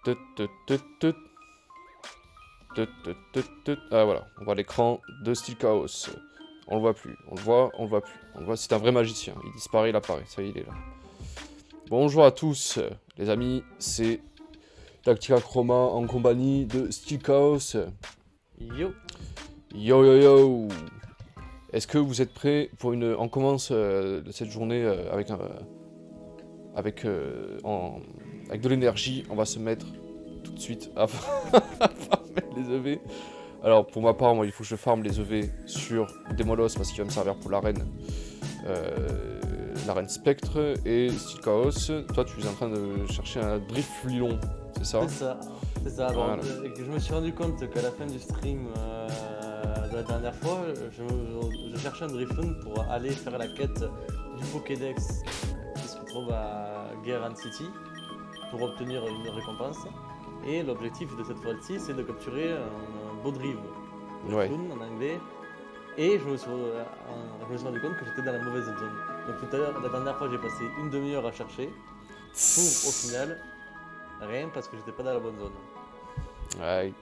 Tut, tut, tut, tut. Ah voilà, on voit l'écran de Steel Chaos. On le voit plus, on le voit plus. On le voit, c'est un vrai magicien. Il disparaît, il apparaît. Ça y est, il est là. Bonjour à tous, les amis. C'est Tactica Chroma en compagnie de Steel Chaos. Yo. Yo yo yo. Est-ce que vous êtes prêts pour une... On commence cette journée avec avec de l'énergie. On va se mettre tout de suite à farmer les EV. Alors pour ma part, moi il faut que je farme les EV sur Demolos parce qu'il va me servir pour l'arène Spectre. Et Steel Chaos, toi tu es en train de chercher un Driftlon, c'est ça? C'est ça. Alors, Voilà. je me suis rendu compte qu'à la fin du stream de la dernière fois, je cherchais un Drifloon pour aller faire la quête du Pokédex qui se trouve à Guerran City pour obtenir une récompense. Et l'objectif de cette fois-ci, c'est de capturer un Bodriv, Ouais. Drifloon en anglais. Et je me suis rendu compte que j'étais dans la mauvaise zone. Donc tout à l'heure, la dernière fois, j'ai passé une demi-heure à chercher pour au final rien parce que j'étais pas dans la bonne zone. Ouais.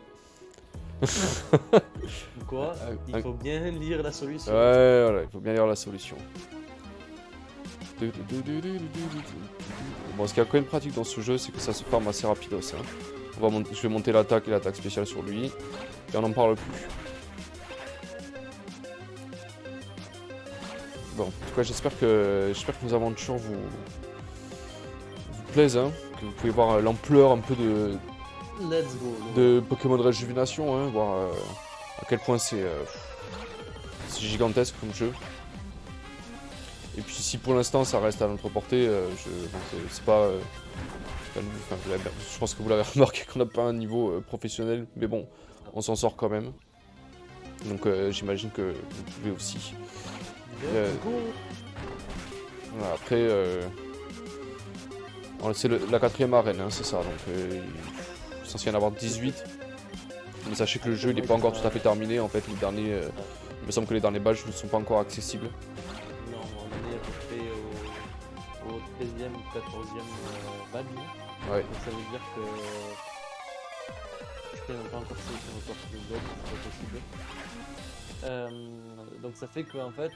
Quoi? Il faut bien lire la solution. Ouais, voilà, il faut bien lire la solution. Bon, ce qui est quand même pratique dans ce jeu, c'est que ça se farme assez rapidos. Hein. Je vais monter l'attaque et l'attaque spéciale sur lui. Et on n'en parle plus. Bon, en tout cas, j'espère que nos aventures vous plaisent. Hein, que vous pouvez voir l'ampleur un peu Let's go. de Pokémon de Réjuvénation. Hein, voir à quel point c'est gigantesque comme jeu. Et puis si pour l'instant ça reste à notre portée, c'est pas... je pense que vous l'avez remarqué qu'on n'a pas un niveau professionnel, mais bon, on s'en sort quand même. Donc j'imagine que vous pouvez aussi. Voilà, après, c'est la 4ème arène, hein, c'est ça, donc il est censé y en avoir 18. Mais sachez que le jeu n'est pas encore tout à fait terminé, en fait, les derniers... il me semble que les derniers badges ne sont pas encore accessibles. Non, on est à peu près au 13e ou 14e badge. Ouais. Donc ça veut dire que je peux même pas encore sélectionner encore plus de badges, c'est pas possible. Donc ça fait qu'en fait,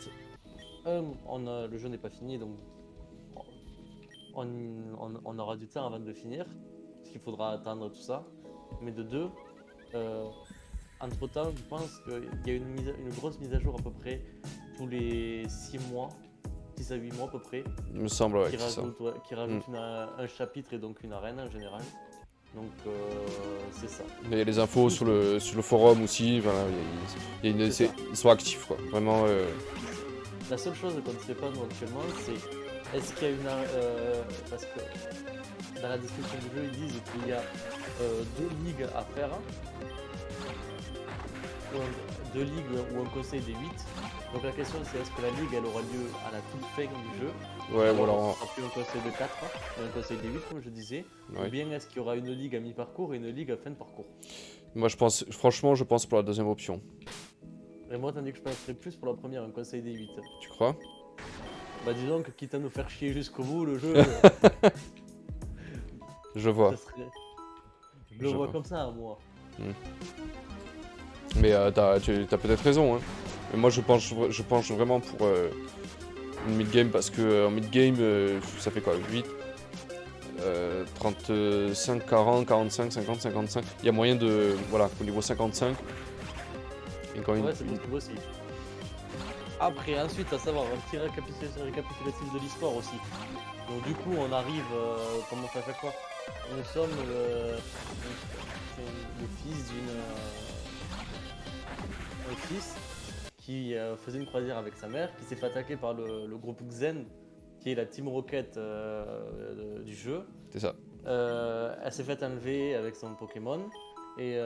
le jeu n'est pas fini, donc on aura du temps avant de le finir, parce qu'il faudra attendre tout ça. Mais de deux, entre temps, je pense qu'il y a une grosse mise à jour à peu près tous les 6 mois, 6 à 8 mois à peu près, Il me semble, ouais, qui c'est ça. rajoute un chapitre et donc une arène en général. Donc c'est ça. Mais il y a les infos sur le forum aussi, enfin, ils sont actifs quoi, vraiment. La seule chose qu'on ne sait pas nous actuellement, c'est est-ce qu'il y a une parce que dans la description du jeu ils disent qu'il y a 2 ligues à faire, deux ligues ou un conseil des 8. Donc la question c'est est-ce que la ligue elle aura lieu à la toute fin du jeu? Ouais, Alors, voilà. ce sera plus un conseil de 4, mais un conseil des 8 comme je disais. Ouais. Ou bien est-ce qu'il y aura une ligue à mi-parcours et une ligue à fin de parcours? Moi franchement je pense pour la deuxième option. Et moi tandis que je penserais plus pour la première, un conseil des 8. Tu crois? Bah dis donc, quitte à nous faire chier jusqu'au bout, le jeu... Je vois. Je le vois comme ça, moi. Mais t'as peut-être raison, hein. Mais moi je penche vraiment pour une mid-game parce que en mid-game, ça fait quoi? 8 35, 40, 45, 50, 55. Il y a moyen de... Voilà, au niveau 55. Et quand Ouais, c'est possible aussi. Après, ensuite, à savoir, un petit récapitulatif de l'histoire aussi. Donc du coup, on arrive, comme on fait à chaque fois, nous sommes le fils un fils qui faisait une croisière avec sa mère, qui s'est fait attaquer par le groupe Xen, qui est la Team Rocket du jeu. C'est ça. Elle s'est fait enlever avec son Pokémon. Et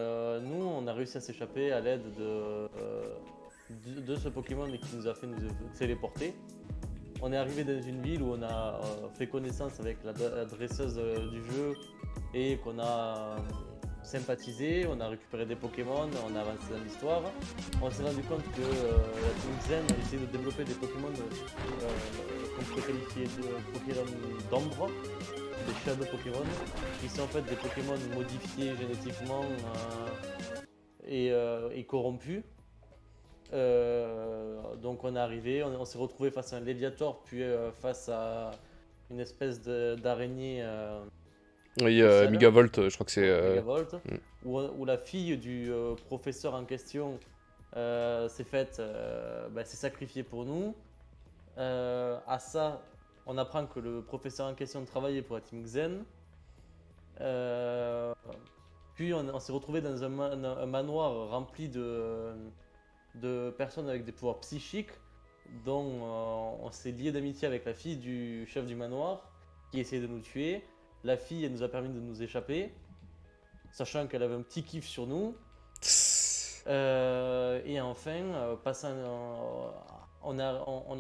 nous, on a réussi à s'échapper à l'aide de ce Pokémon qui nous a fait nous téléporter. On est arrivé dans une ville où on a fait connaissance avec la dresseuse du jeu et qu'on a sympathisé, on a récupéré des Pokémon, on a avancé dans l'histoire. On s'est rendu compte que la Team Zen a essayé de développer des Pokémon qu'on pourrait qualifier de Pokémon d'ombre. des Shadow Pokémon, qui sont en fait des Pokémon modifiés génétiquement et corrompus. Donc on est arrivé, on s'est retrouvé face à un Léviator, puis face à une espèce d'araignée Oui, spéciale, Megavolt, je crois que c'est... Megavolt, mm. où la fille du professeur en question s'est sacrifiée pour nous. À ça, on apprend que le professeur en question travaillait pour la Team Xen. Euh, Puis on s'est retrouvé dans un manoir rempli de personnes avec des pouvoirs psychiques, dont on s'est lié d'amitié avec la fille du chef du manoir qui essayait de nous tuer. La fille, elle nous a permis de nous échapper, sachant qu'elle avait un petit kiff sur nous. Et enfin, on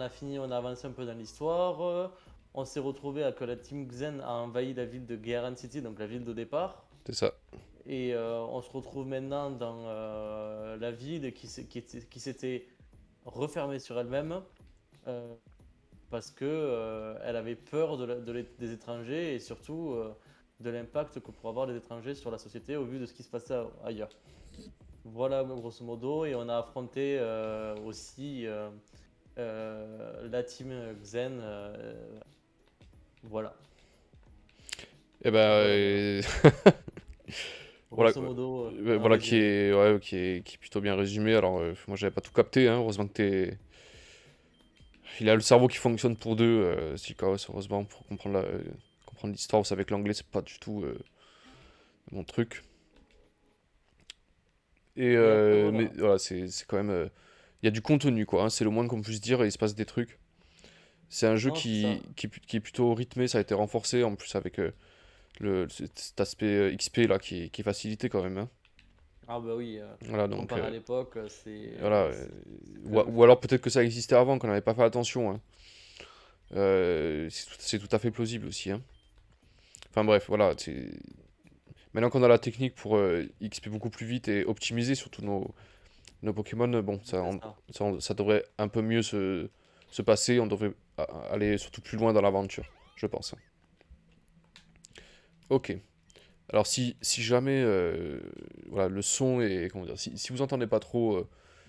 a fini, on a avancé un peu dans l'histoire. On s'est retrouvé à que la Team Xen a envahi la ville de Gearan City, donc la ville de départ. C'est ça. Et on se retrouve maintenant dans la ville qui s'était refermée sur elle-même euh, parce que elle avait peur des étrangers et surtout de l'impact que pourraient avoir les étrangers sur la société au vu de ce qui se passait ailleurs. Voilà grosso modo, et on a affronté aussi la team Xen. Voilà. Et ben... Voilà, voilà. Voilà, Grosso modo, un voilà qui résumé. est, ouais, qui est plutôt bien résumé. Alors, moi, j'avais pas tout capté, hein. Heureusement que t'es... Il a le cerveau qui fonctionne pour deux, Silkaos, heureusement, pour comprendre l'histoire. Vous savez que l'anglais, c'est pas du tout mon truc. Et, Mais après, mais voilà. voilà, c'est quand même... Il y a du contenu, quoi, hein, c'est le moins qu'on puisse dire, et il se passe des trucs. C'est un jeu Non, c'est ça. qui est plutôt rythmé, ça a été renforcé, en plus avec cet aspect XP, là, qui est facilité quand même, hein. Ah bah oui, Voilà, donc... comparé à l'époque, voilà, c'est quand même ou fou. alors peut-être que ça existait avant, qu'on n'avait pas fait attention, hein. C'est tout à fait plausible aussi, hein. Enfin bref, voilà. Maintenant qu'on a la technique pour XP beaucoup plus vite et optimiser surtout nos Pokémon, bon, C'est ça. ça devrait un peu mieux se passer. On devrait aller surtout plus loin dans l'aventure, je pense, hein. Ok. Alors si jamais voilà, le son est... Comment dire, si vous entendez pas trop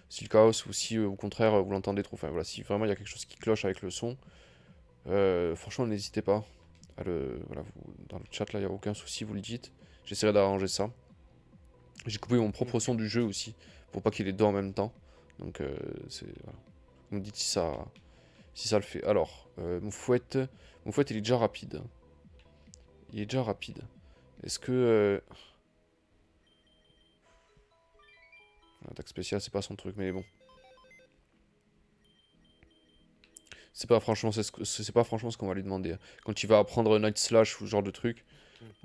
si le chaos ou si au contraire vous l'entendez trop, enfin voilà, si vraiment il y a quelque chose qui cloche avec le son, franchement n'hésitez pas voilà, dans le chat là, il n'y a aucun souci, vous le dites. J'essaierai d'arranger ça. J'ai coupé mon propre son du jeu aussi, pour pas qu'il y ait les deux en même temps. Donc voilà. Vous me dites si ça le fait. Alors, Moufouette il est déjà rapide. Il est déjà rapide. Est-ce que... L'attaque spéciale, c'est pas son truc, mais bon. C'est pas franchement, c'est pas franchement ce qu'on va lui demander, hein. Quand il va apprendre Night Slash ou ce genre de truc,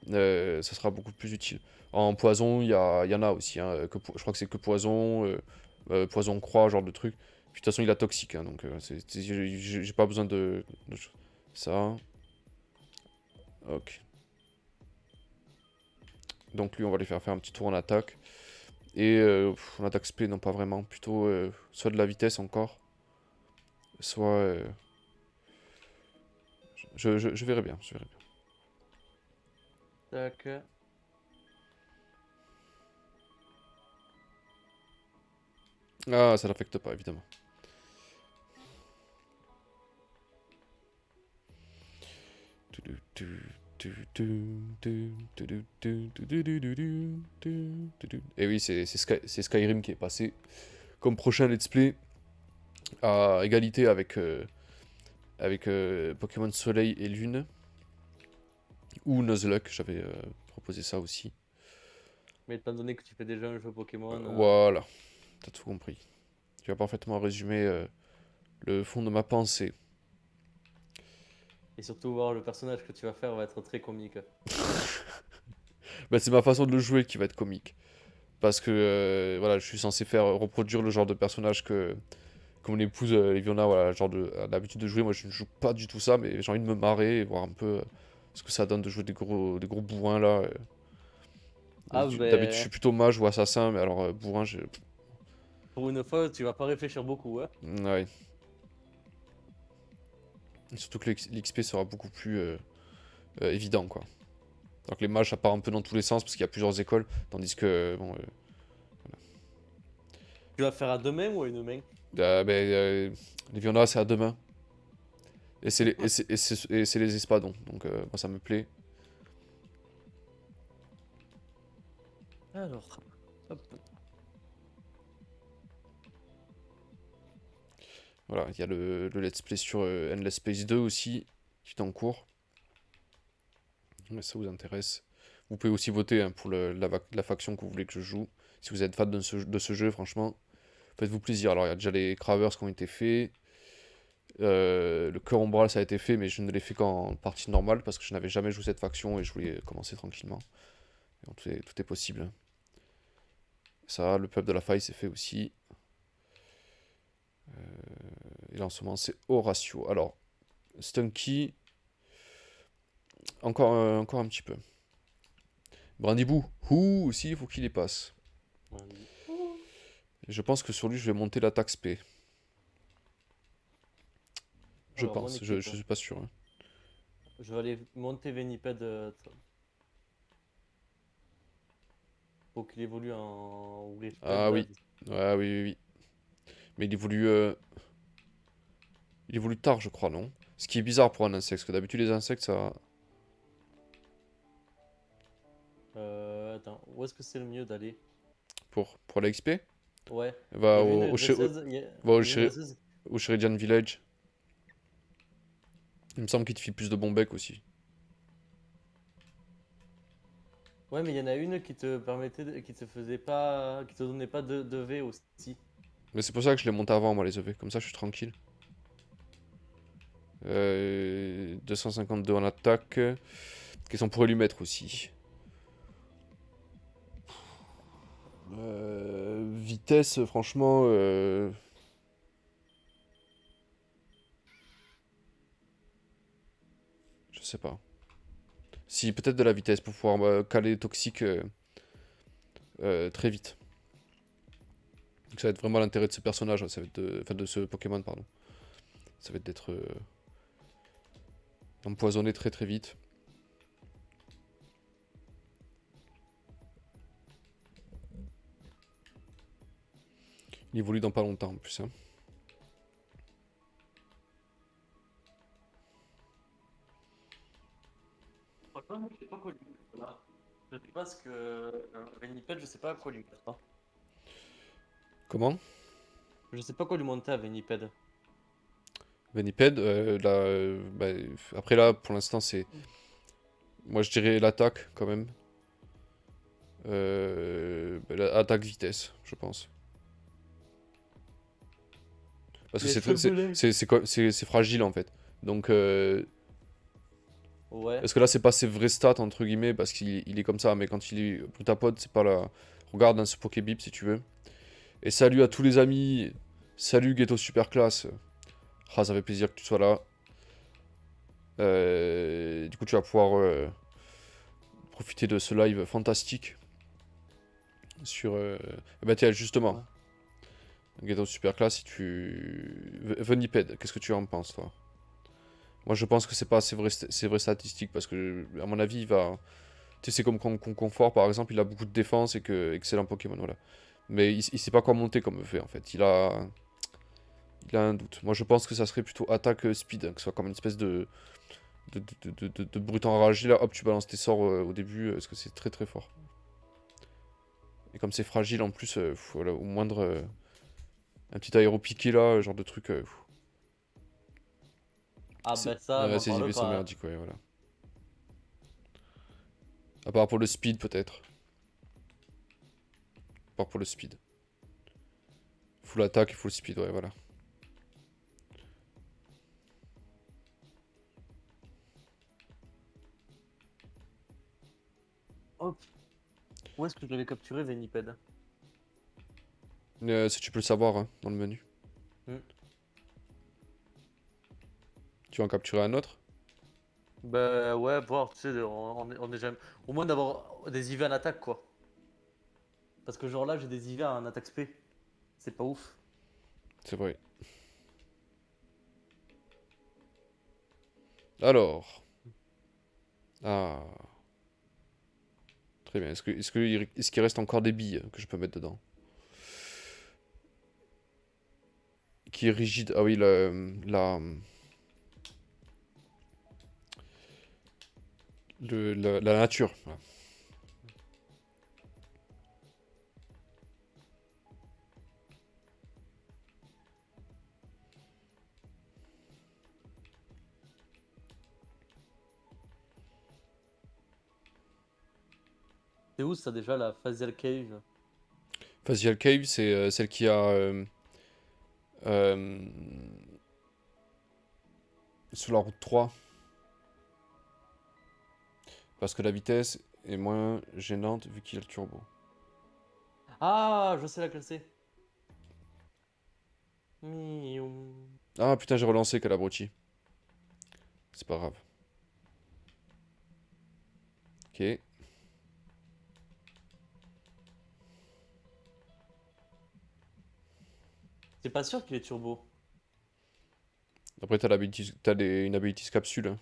ça sera beaucoup plus utile. En poison, il y en a aussi, hein, je crois que c'est que poison, poison croix, genre de truc. Puis de toute façon, il a toxique, hein, donc j'ai pas besoin de ça. Ok. Donc lui, on va lui faire un petit tour en attaque. Et en attaque spé, non pas vraiment. Plutôt soit de la vitesse encore, soit... je verrai bien, je verrai Tac. bien. Ah, ça l'affecte pas, évidemment. Et oui, c'est Skyrim qui est passé comme prochain let's play à égalité avec Pokémon Soleil et Lune. Ou Nuzlocke, j'avais proposé ça aussi. Mais étant donné que tu fais déjà un jeu Pokémon, Voilà, t'as tout compris. Tu as parfaitement résumé le fond de ma pensée. et surtout voir le personnage que tu vas faire va être très comique. Bah, c'est ma façon de le jouer qui va être comique. Parce que voilà, je suis censé faire reproduire le genre de personnage que mon épouse Leviona, voilà, genre a l'habitude de jouer. Moi, je ne joue pas du tout ça, mais j'ai envie de me marrer et voir un peu ce que ça donne de jouer des gros bourrins là. Ah D'habitude, je ben, suis plutôt mage ou assassin, mais alors bourrin, pour une fois, tu vas pas réfléchir beaucoup, hein. ouais. Et surtout que l'XP sera beaucoup plus évident, quoi. Alors que les mages, ça part un peu dans tous les sens parce qu'il y a plusieurs écoles, tandis que, bon, Tu vas faire à deux mains ou à une main? les Viona, c'est à deux mains. Et c'est les espadons, donc moi ça me plaît. Alors, hop. Voilà, il y a le let's play sur Endless Space 2 aussi, qui est en cours. Mais ça vous intéresse. Vous pouvez aussi voter hein, pour la faction que vous voulez que je joue. Si vous êtes fan de ce jeu, franchement, faites-vous plaisir. Alors, il y a déjà les Cravers qui ont été faits. Le cœur ombral, ça a été fait, mais je ne l'ai fait qu'en partie normale parce que je n'avais jamais joué cette faction et je voulais commencer tranquillement. Donc, tout est possible. Ça, le peuple de la faille, c'est fait aussi. Et là, en ce moment, c'est Horatio. Alors, Stunky, encore un petit peu. Brandyboo, aussi, il faut qu'il y passe. Et je pense que sur lui, je vais monter l'attaque spé. Je Alors, mon pense, je équipe. suis pas sûr. Hein. Je vais aller monter Veniped pour qu'il évolue en Waveped Ah là. oui, ouais, oui, oui, oui. Mais il évolue tard, je crois, non? Ce qui est bizarre pour un insecte, parce que d'habitude, les insectes, ça. Attends, où est-ce que c'est le mieux d'aller? Pour la XP, Ouais, il va y avait au, une au, Shi- dresseuse. va Il y a une dresseuse. au Shiridian Village. Il me semble qu'il te file plus de bons becs aussi. Ouais, mais il y en a une qui te permettait, qui te faisait pas, qui te donnait pas de V aussi. Mais c'est pour ça que je les monte avant, moi, les EV. Comme ça, je suis tranquille. 252 en attaque. Qu'est-ce qu'on pourrait lui mettre aussi? Vitesse, franchement. Je sais pas. Si, peut-être de la vitesse pour pouvoir caler toxique très vite. Donc ça va être vraiment l'intérêt de ce personnage, ça va être enfin de ce Pokémon, pardon. Ça va être d'être empoisonné très très vite. Il évolue dans pas longtemps en plus. Hein. Franchement, je sais pas quoi lui mettre là. Je sais pas ce que. Veniped, je sais pas à quoi lui mettre, hein. Comment? Je sais pas quoi lui monter à Veniped. Veniped, après là, pour l'instant, c'est. Moi je dirais l'attaque quand même. Attaque vitesse, je pense. Parce que Les cheveux. c'est fragile en fait. Donc, Ouais. est-ce que là c'est pas ses vrais stats entre guillemets parce qu'il est comme ça, mais quand il est Brutapod, c'est pas la. Regarde dans ce Pokébip si tu veux. Et salut à tous les amis. Salut Ghetto Superclass. Ah, ça fait plaisir que tu sois là. Du coup, tu vas pouvoir profiter de ce live fantastique sur. Bah, tiens, justement, Ouais. Ghetto Superclass, si tu. Veniped, qu'est-ce que tu en penses, toi? Moi, je pense que c'est pas ses vraies statistiques parce que, à mon avis, il va. Tu sais, c'est comme Confort, par exemple, il a beaucoup de défense et que. Excellent Pokémon, voilà. Mais il sait pas quoi monter comme fait, en fait. Il a un doute. Moi, je pense que ça serait plutôt attaque speed, hein, que ce soit comme une espèce de brute enragé. Là, hop, tu balances tes sorts au début, parce que c'est très très fort. Et comme c'est fragile en plus, voilà, au moindre. Un petit aéropiqué là, genre de truc. Ah ben ça, Ouais, m'en ces parle IV sont pas. merdiques, ouais, voilà. À part pour le speed, peut-être. À part pour le speed. Full attaque et full speed, ouais, voilà. Hop. Où est-ce que je l'avais capturé, Veniped? Si tu peux le savoir, hein, dans le menu. Hmm. Tu vas en capturer un autre? Bah ouais, voir, tu sais, on est jamais. Au moins d'avoir des IV en attaque, quoi. Parce que genre là, j'ai des IV en attaque spé. C'est pas ouf. C'est vrai. Alors. Ah, très bien. Est-ce qu'il reste encore des billes que je peux mettre dedans? Qui est rigide. Ah oui, la nature. Voilà. C'est où ça déjà la Facial Cave? Facial Cave, c'est celle qui a euh, sur la route 3. Parce que la vitesse est moins gênante vu qu'il y a le turbo. Ah, je sais laquelle c'est. Miaou. Ah putain, j'ai relancé Calabrucci. C'est pas grave. Ok. C'est pas sûr qu'il est turbo. Après, une abilities capsule, hein.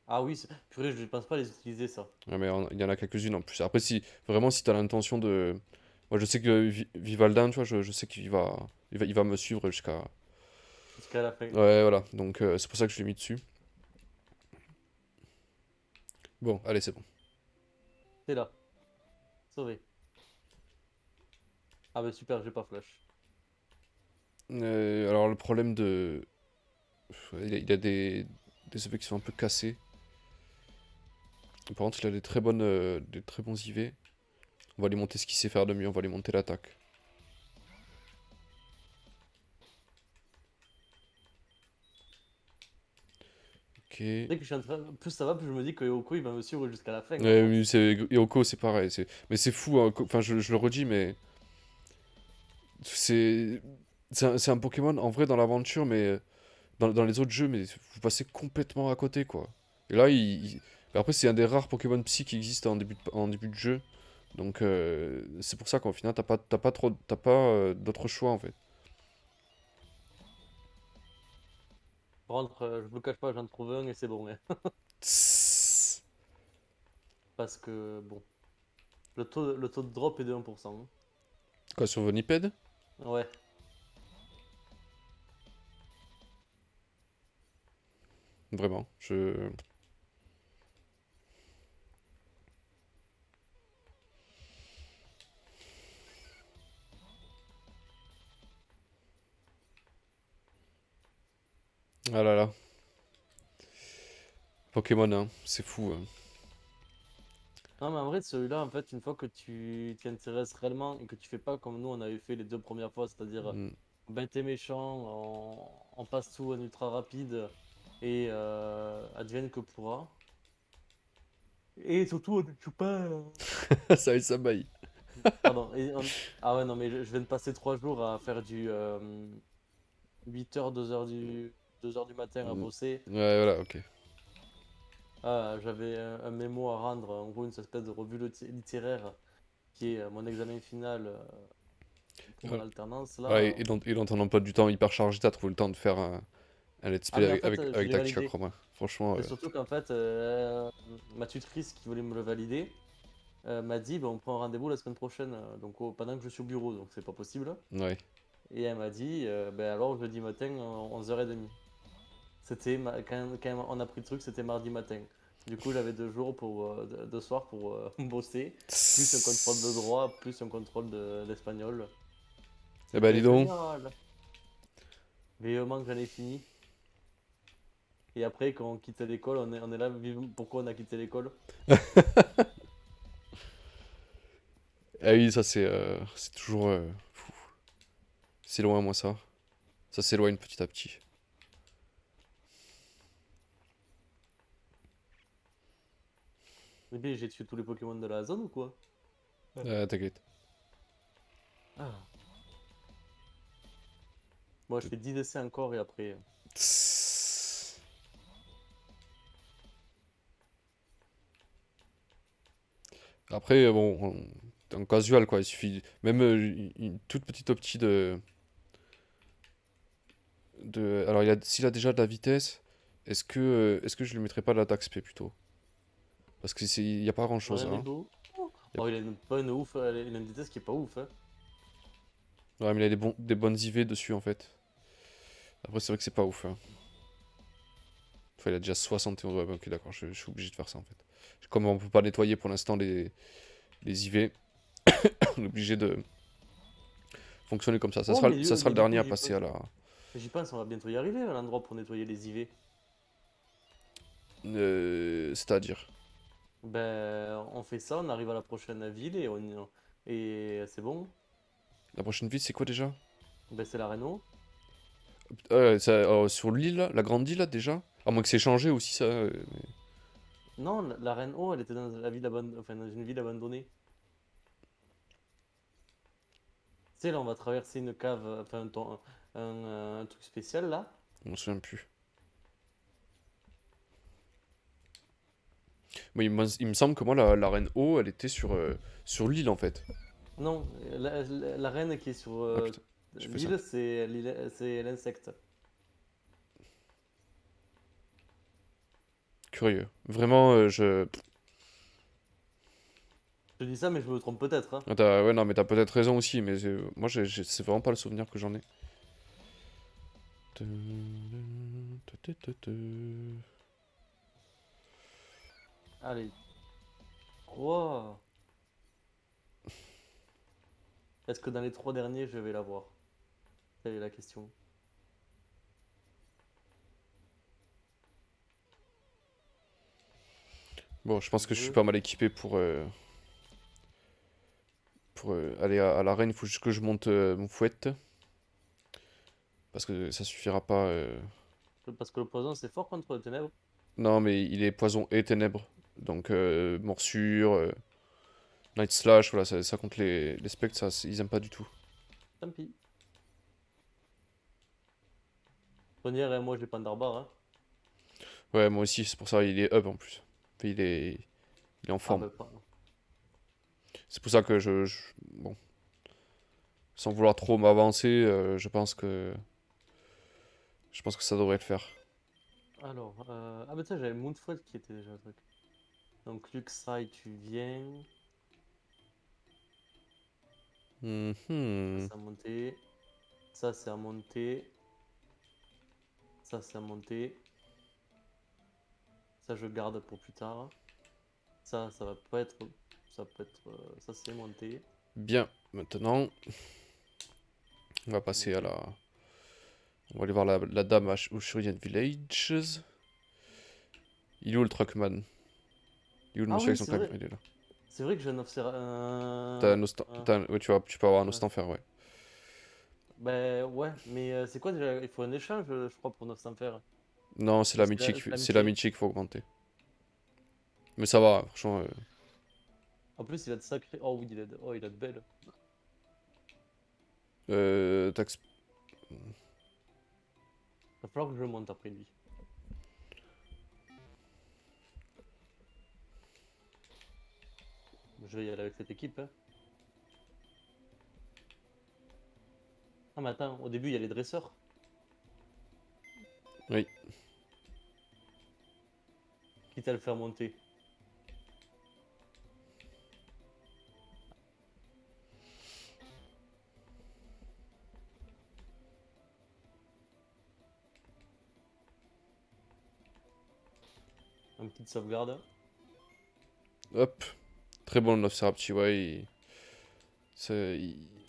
Ah oui, purée, je ne pense pas les utiliser ça. Ouais, mais il y en a quelques-unes en plus. Après, si t'as l'intention de. Moi, je sais que Vivaldan, tu vois, je sais qu'il va me suivre jusqu'à. Jusqu'à la fin. Ouais, voilà. Donc, c'est pour ça que je l'ai mis dessus. Bon, allez, c'est bon. C'est là. Sauvé. Ah bah super, j'ai pas flash. Alors, le problème de. Il a des effets qui sont un peu cassés. Par contre, il a des très bons IV. On va lui monter ce qu'il sait faire de mieux, on va lui monter l'attaque. Ok. Dès que je suis en train... Plus ça va, plus je me dis que Yoko il va me suivre jusqu'à la fin à Ouais, force. Yoko, c'est pareil. Mais c'est fou, hein. Enfin, je le redis, mais c'est c'est un Pokémon en vrai dans l'aventure, mais dans les autres jeux, mais vous passez complètement à côté, quoi. Et là, mais après, c'est un des rares Pokémon Psy qui existent en début de jeu. Donc, c'est pour ça qu'au final, t'as pas d'autre choix, en fait. Par contre, je vous le cache pas, j'en trouve un et c'est bon, hein. Tss. Parce que, bon, le taux de drop est de 1%, hein. Quoi, sur Vonipede? Ouais. Vraiment, je... Ah là là. Pokémon, hein, c'est fou, hein. Non, mais en vrai, celui-là, en fait, une fois que tu t'y intéresses réellement et que tu fais pas comme nous on avait fait les deux premières fois, c'est-à-dire, Mm. ben t'es méchant, on passe tout en ultra rapide et advienne que pourra. Et surtout, on ne joue pas. Ça et ça baille. Pardon. Ah ouais, non, mais je viens de passer 3 jours à faire du 8h, 2h du matin à Mm. bosser. Ouais, voilà, ok. Ah, j'avais un mémo à rendre, en gros, une espèce de revue littéraire qui est mon examen final pour mon Voilà. alternance Ouais, là. et dans ton emploi du temps hyper chargé, t'as trouvé le temps de faire un let's Ah, play mais en fait, je avec l'ai Tactica validé. Chroma. Franchement, C'est surtout qu'en fait, ma tutrice qui voulait me le valider m'a dit bah, on prend un rendez-vous la semaine prochaine, donc pendant que je suis au bureau, donc c'est pas possible. ouais. Et elle m'a dit ben alors jeudi matin, 11h30. Quand on a pris le truc, c'était mardi matin. Du coup, j'avais 2 jours deux soirs pour bosser, plus un contrôle de Tss. droit, plus un contrôle d'espagnol. Eh ben, dis C'était donc. génial. Vivement que j'en ai fini. Et après, quand on quitte l'école, on est là, pourquoi on a quitté l'école? Ah oui, ça c'est toujours... fou. C'est loin, moi, ça. Ça s'éloigne petit à petit. Mais bien, j'ai tué tous les Pokémon de la zone ou quoi? Ouais. T'inquiète. Ah. Moi, je fais 10 essais encore et après. Tss. Après, bon, en casual, quoi, il suffit... Même une toute petite optie Alors, s'il a déjà de la vitesse, est-ce que je lui mettrais pas de l'attaque spé, plutôt? Parce que il n'y a pas grand chose. Ouais, Hein. Nego. Oh, il a pas une ouf, il a une vitesse qui est pas ouf. Hein. Ouais, mais il a des bonnes IV dessus en fait. Après, c'est vrai que c'est pas ouf. Hein. Enfin, il a déjà 71. Ouais, ok, d'accord, je suis obligé de faire ça en fait. Comme on peut pas nettoyer pour l'instant les IV, on est obligé de fonctionner comme ça. Oh, Ça sera mais le du dernier coup, à passer à la. j'y pense, on va bientôt y arriver à l'endroit pour nettoyer les IV. C'est-à-dire. Ben, on fait ça, on arrive à la prochaine ville et c'est bon. La prochaine ville, c'est quoi déjà? Ben, c'est la Renault. Sur l'île, là, la grande île, là, déjà? À moins que c'est changé aussi, ça. Non, la Renault, elle était dans la ville enfin, dans une ville abandonnée. Tu sais, là, on va traverser une cave, enfin, un truc spécial là. Je m'en souviens plus. Mais il me semble que moi, la reine O, elle était sur l'île, en fait. Non, la reine qui est sur Ah putain, j'ai fait ça. l'île, c'est l'insecte. Curieux. Vraiment, Je dis ça, mais je me trompe peut-être. Hein. Ah, ouais, non, mais t'as peut-être raison aussi, mais moi, c'est vraiment pas le souvenir que j'en ai. Allez. Wow. Est-ce que dans les 3 derniers, je vais l'avoir? Telle est la question. Bon, je pense que je suis Deux. pas mal équipé pour aller à l'arène. Il faut juste que je monte mon fouette. Parce que ça suffira pas. Parce que le poison, c'est fort contre le ténèbre. Non, mais il est poison et ténèbres. Donc, morsure, night slash, voilà, ça compte les spectres, ils aiment pas du tout. Tant pis. Tonnerre et moi, j'ai pas d'arbare. Hein. Ouais, moi aussi, c'est pour ça, il est up en plus. Enfin, il est en Ah forme. bah pas. C'est pour ça que bon, sans vouloir trop m'avancer, je pense que ça devrait le faire. Alors, ah bah tiens, j'avais Moonfall qui était déjà un truc. Donc Luxray, tu viens. Ça, Mhm. c'est à monter. Ça, c'est à monter. Ça, c'est à monter. Ça, je garde pour plus tard. Ça va pas être. Ça peut être. Ça, c'est monté. Bien, maintenant, on va passer à Monté. la. On va aller voir la dame au Shurian Villages. Il est où le Truckman? Il est où le Ah monsieur oui, avec son camion? Il est là. c'est vrai que j'ai un observateur. Ouais, tu peux avoir un Ostanfer, ouais. Ben ouais, mais c'est quoi déjà? Il faut un échange, je crois, pour 900 faire. Non, Ou c'est c'est l'amitié. l'amitié qu'il faut augmenter. Mais ça va, franchement. En plus, il a de sacrés. Oh oui, il a de belles. Tax. Va falloir que je monte après lui. Je vais y aller avec cette équipe. Hein. Ah, mais attends, au début, il y a les dresseurs. Oui. Quitte à le faire monter. Une petite sauvegarde. Hop. Très bon le Nosferapti, ouais.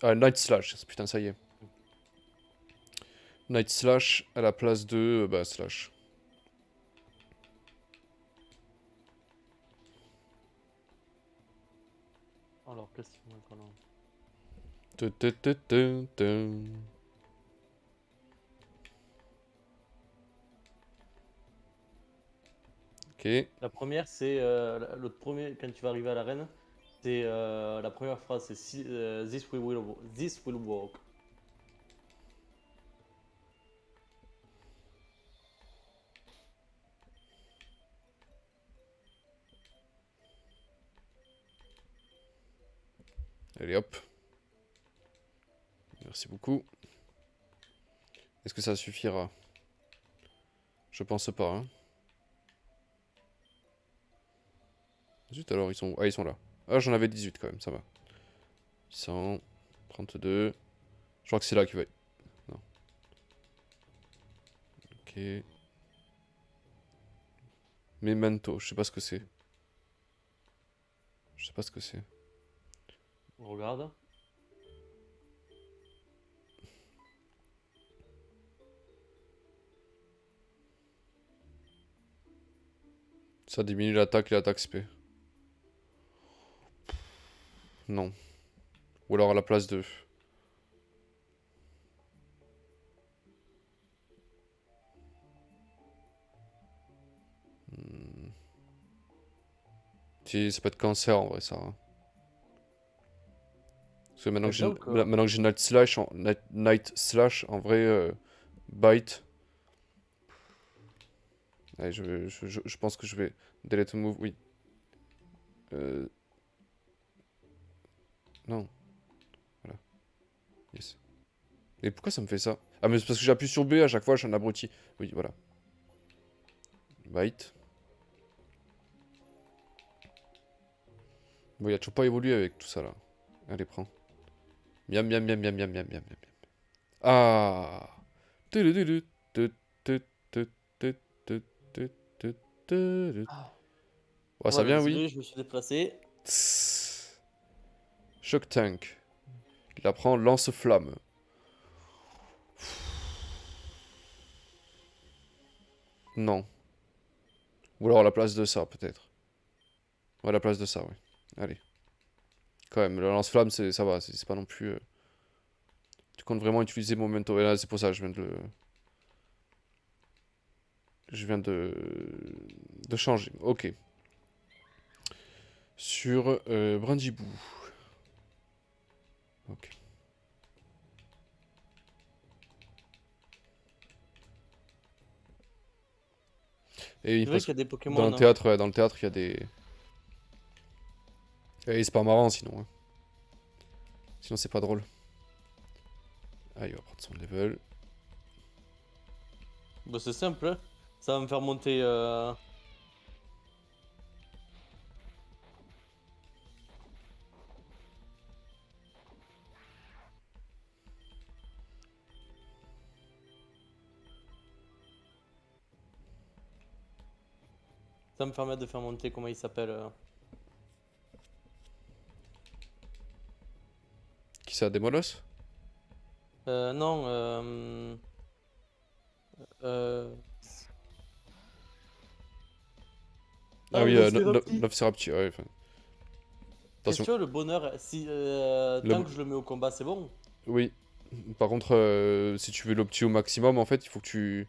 Ah, Night Slash, putain, ça y est. Night Slash à la place de. Bah, Slash. Alors, qu'est-ce qu'il faut mettre là? Tu, tu, tu, tu, tu. Ok. La première, c'est le premier, quand tu vas arriver à l'arène, c'est la première phrase, c'est this will work. Allez hop. Merci beaucoup. Est-ce que ça suffira? Je pense pas. Hein. Zut alors, ils sont... Ah, ils sont là. Ah, j'en avais 18 quand même, ça va. 132. Je crois que c'est là qu'il va... Non. Ok. Memento, je sais pas ce que c'est. Je sais pas ce que c'est. On regarde. Ça diminue l'attaque et l'attaque SP. Non. Ou alors à la place de... Hmm. Si, ça peut être cancer en vrai, ça. Hein. Parce que Quelqu'un ou quoi? maintenant que j'ai Night Slash, en vrai, Bite. Allez, je pense que je vais delete move, oui. Euh, non, voilà, yes. Et pourquoi ça me fait ça? Ah, mais c'est parce que j'appuie sur B à chaque fois, je suis un abruti. Oui, voilà. Bite. Bon, il a toujours pas évolué avec tout ça là. Allez, prends. Miam, miam, miam, miam, miam, miam, miam, miam. Ah. Tudududu, tut, tut, tut, tut, tut, tut, tut, tut. Ouais, ça Voilà, vient, oui. désolé, je me suis déplacé. Tss. Shock Tank. Il apprend lance-flamme. Non. Ou alors à la place de ça, peut-être. Ouais, à la place de ça, ouais. Allez. Quand même, le lance-flamme, ça va. C'est pas non plus... Tu comptes vraiment utiliser Momento. Et là, c'est pour ça, je viens de changer. Ok. Sur Brindibou. Ok. Et C'est vrai qu'il y a des dans Pokémon, le hein. théâtre, ouais, dans le théâtre, il y a des... Et c'est pas marrant, sinon. Hein. Sinon, c'est pas drôle. Ah, il va prendre son level. Bah, c'est simple, hein. Ça va me faire monter. Ça va me permettre de faire monter, comment il s'appelle Qui ça, Demolos? Non, euh... Ah Ah, oui, le Stirapti. Nofcerapti, ouais. Attention. Question, le bonheur, si, Le... tant que je le mets au combat, c'est bon? Oui. Par contre, si tu veux l'opti au maximum, en fait, il faut que tu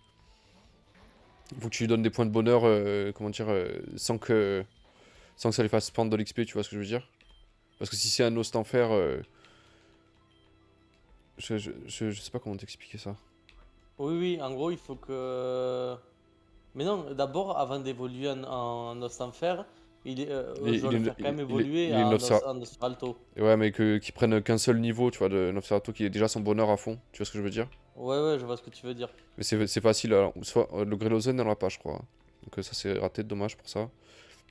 lui donnes des points de bonheur, comment dire, sans que ça lui fasse prendre de l'XP, tu vois ce que je veux dire? Parce que si c'est un host en fer, je sais pas comment t'expliquer ça. Oui, oui, en gros, il faut que. Mais non, d'abord, avant d'évoluer en Ostanfer, je dois le faire quand même évoluer Il est en, Nofcer... En Osferalto. Ouais, mais qu'il prenne qu'un seul niveau, tu vois, de Nofcerato, qui est déjà son bonheur à fond, tu vois ce que je veux dire? Ouais, ouais, je vois ce que tu veux dire. Mais c'est facile, alors, soit le Grelozen n'en a pas, je crois. Donc ça c'est raté, dommage pour ça.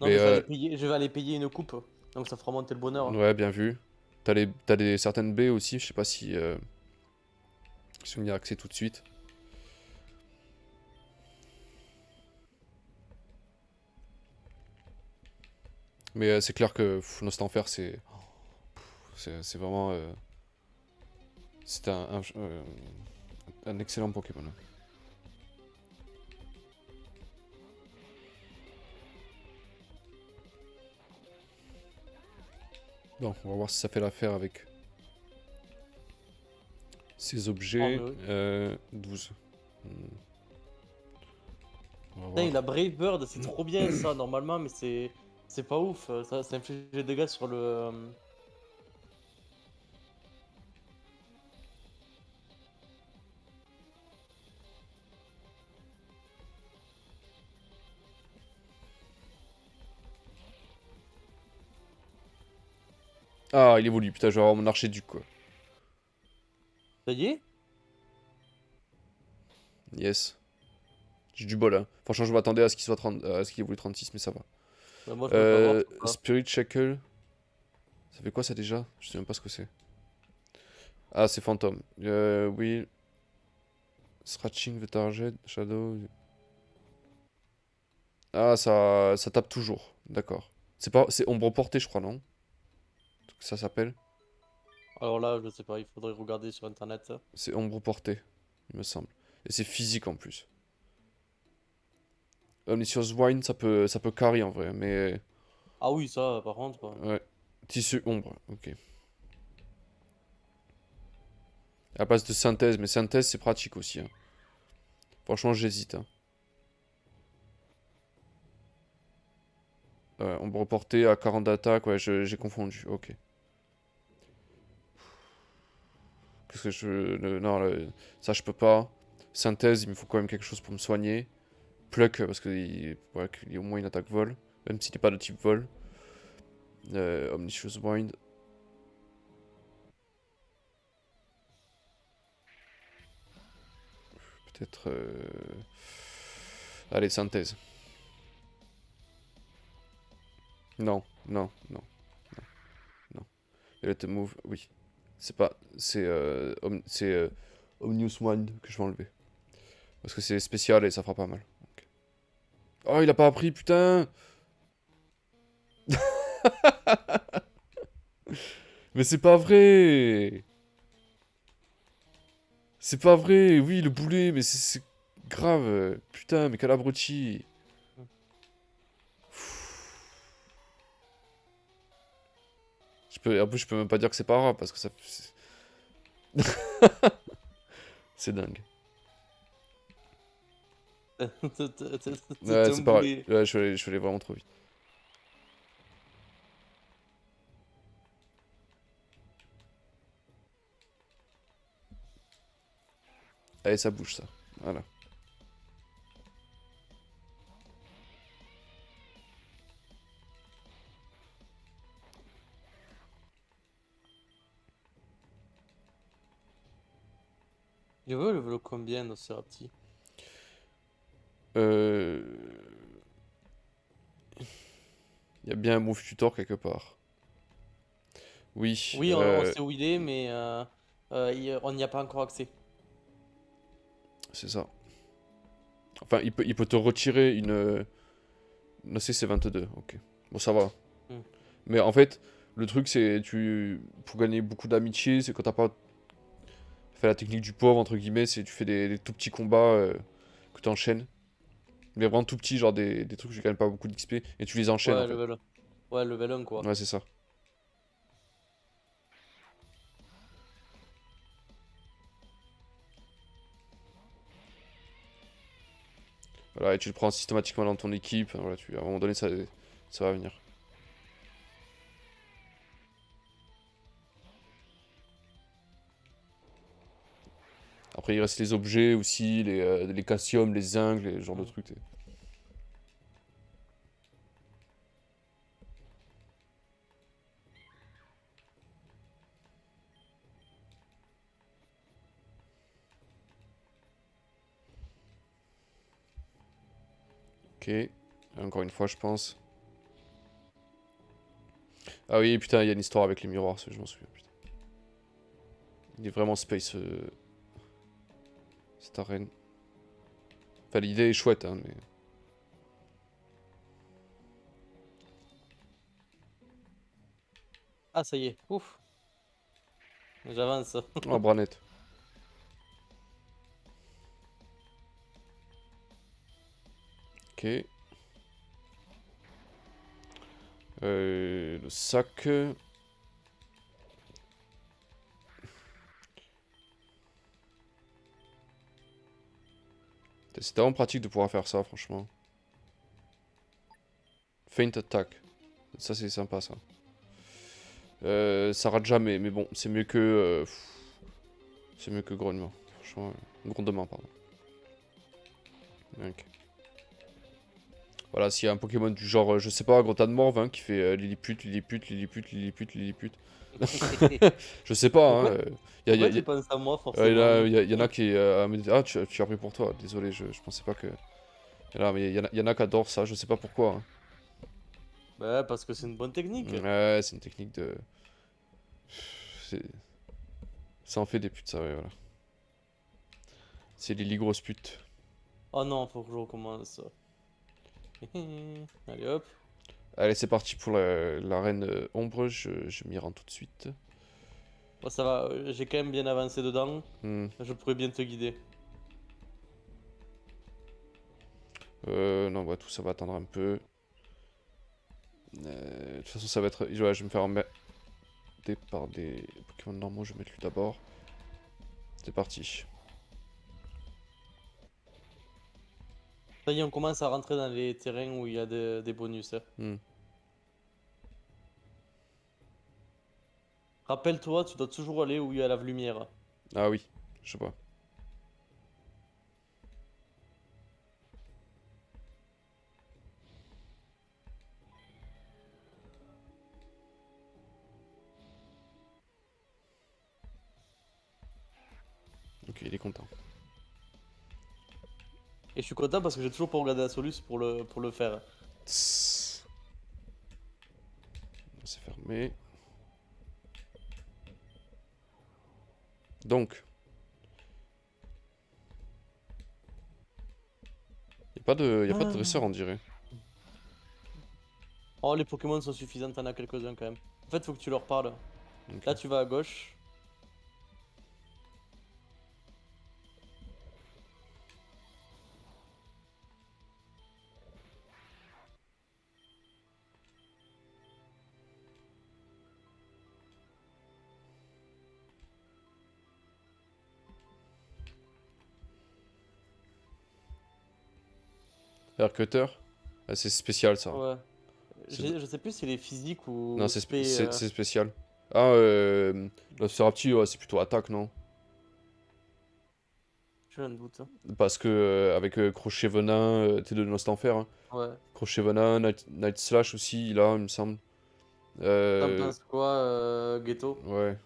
Non, Mais mais je vais aller payer une coupe. Donc ça fera monter le bonheur. ouais, bien vu. T'as des certaines baies aussi, je sais pas si si on y a accès tout de suite. Mais c'est clair que Nostanfer c'est vraiment c'est un excellent Pokémon. Bon, on va voir si ça fait l'affaire avec ces Oh, objets. mais oui. 12. Hmm, on va Putain, voir. il a Brave Bird, c'est trop bien ça, normalement, mais c'est pas ouf. Ça inflige des dégâts sur le. Ah, il évolue, putain, je vais avoir mon archiduc quoi. Ça y est? Yes. J'ai du bol, hein. Franchement, je m'attendais à ce qu'il soit 30, à ce qu'il évolue 36, mais ça va. Bah, moi, je peux pas voir, je peux pas. Spirit Shackle. Ça fait quoi ça déjà? Je sais même pas ce que c'est. Ah, c'est fantôme. Oui. Scratching the target, shadow. Ah, ça tape toujours. D'accord. C'est ombre portée, je crois, non? Ça s'appelle? Alors là, je sais pas, il faudrait regarder sur internet ça. C'est ombre portée, il me semble. Et c'est physique en plus. Omniscience Wine, ça peut carry en vrai, mais Ah oui, ça, par contre. ouais. Tissu ombre, ok. À la place de synthèse, mais synthèse c'est pratique aussi, hein. Franchement, j'hésite, hein. Ombre portée à 40 d'attaque, ouais, j'ai confondu, ok. Qu'est-ce que non, ça je peux pas. Synthèse, il me faut quand même quelque chose pour me soigner. Pluck, parce ouais, qu'il y ait au moins une attaque vol, même s'il n'est pas de type vol. Omniscience Wind. Peut-être. Allez, synthèse. Non, non, non, non. Et let move, oui. C'est pas. C'est Omnius Wind que je vais enlever. Parce que c'est spécial et ça fera pas mal. Ok. Oh, il a pas appris, putain! Mais c'est pas vrai! C'est pas vrai! Oui, le boulet, mais c'est grave! Putain, mais quel abruti! En plus, je peux même pas dire que c'est pas grave parce que ça. C'est dingue. C'est Ouais, un c'est pareil. boulet. Ouais, je suis allé vraiment trop vite. Allez, ça bouge ça. Voilà. Je veux le vélo combien dans ce petit. Euh... Il y a bien un move tutor quelque part. Oui, Oui, on sait où il est, mais on n'y a pas encore accès. c'est ça. Enfin, il peut te retirer une. Non, c'est 22, ok. Bon, ça va. Hmm. Mais en fait, le truc, c'est pour gagner beaucoup d'amitié, c'est quand t'as pas fait la technique du pauvre, entre guillemets, c'est tu fais des tout petits combats que t'enchaînes. Mais vraiment tout petits, genre des trucs où tu gagnes pas beaucoup d'XP, et tu les enchaînes en Ouais, fait. level. Ouais, level 1 quoi. Ouais, c'est ça. Voilà, et tu le prends systématiquement dans ton équipe. Voilà, à un moment donné, ça va venir. Après, il reste les objets aussi, les cassiums, les zincs, les genres de Hmm. trucs. Ok. Encore une fois, je pense. Ah oui, putain, il y a une histoire avec les miroirs, je m'en souviens, putain. Il est vraiment space, cette arène. Enfin, l'idée est chouette, hein, mais... Ah, ça y est. Ouf. J'avance. Oh, Branette. Ok. Le sac... C'est vraiment pratique de pouvoir faire ça, franchement. Feint attack. Ça, c'est sympa, ça. Ça rate jamais, mais bon, c'est mieux que... c'est mieux que grognement. Franchement, grondement, pardon. Ok. Voilà, s'il y a un Pokémon du genre, je sais pas, Grotta de Morve, hein, qui fait Lilliput, Lilliput, Lilliput, Lilliput, Lilliput. Je sais pas, hein. Pourquoi, pourquoi tu penses à moi forcément? Y en a qui me disent, ah, tu as pris pour toi. Désolé, je pensais pas que. Là, mais y en a qui adorent ça, je sais pas pourquoi, hein. Bah, parce que c'est une bonne technique. Ouais, c'est une technique de... c'est- Ça en fait des putes, ça, ouais, voilà. C'est les grosses putes. Oh non, faut que je recommence. Allez hop. Allez, c'est parti pour la reine ombre, je m'y rends tout de suite. Bon, ça va, j'ai quand même bien avancé dedans. Hmm. Je pourrais bien te guider. Non, bah tout ça va attendre un peu. De toute façon, ça va être... Ouais, je vais me faire emmerder par des Pokémon normaux, je vais mettre lui d'abord. C'est parti. Ça y est, on commence à rentrer dans les terrains où il y a des bonus, hein. Hmm. Rappelle-toi, tu dois toujours aller où il y a la lumière. Ah oui, je sais pas. Ok, il est content. Et je suis content parce que j'ai toujours pas regardé la soluce pour le faire. Tss. C'est fermé. Donc, y a pas de dresseur, Ah. on dirait. Oh, les Pokémon sont suffisants, t'en as quelques-uns quand même. En fait, faut que tu leur parles. Ok. Là, tu vas à gauche. Air Cutter. Ah, c'est spécial, ça. Ouais. C'est- Je sais plus si c'est physique Non, ou spé. c'est spécial. Ah, le Serapti, ouais, c'est plutôt attaque, non? J'ai un doute, hein. Parce que avec Crochet Venin, t'es de Nost Enfer, hein. Ouais. Crochet Venin, Night Slash aussi, il a, il me semble. T'en Euh, penses quoi, Ghetto? ouais.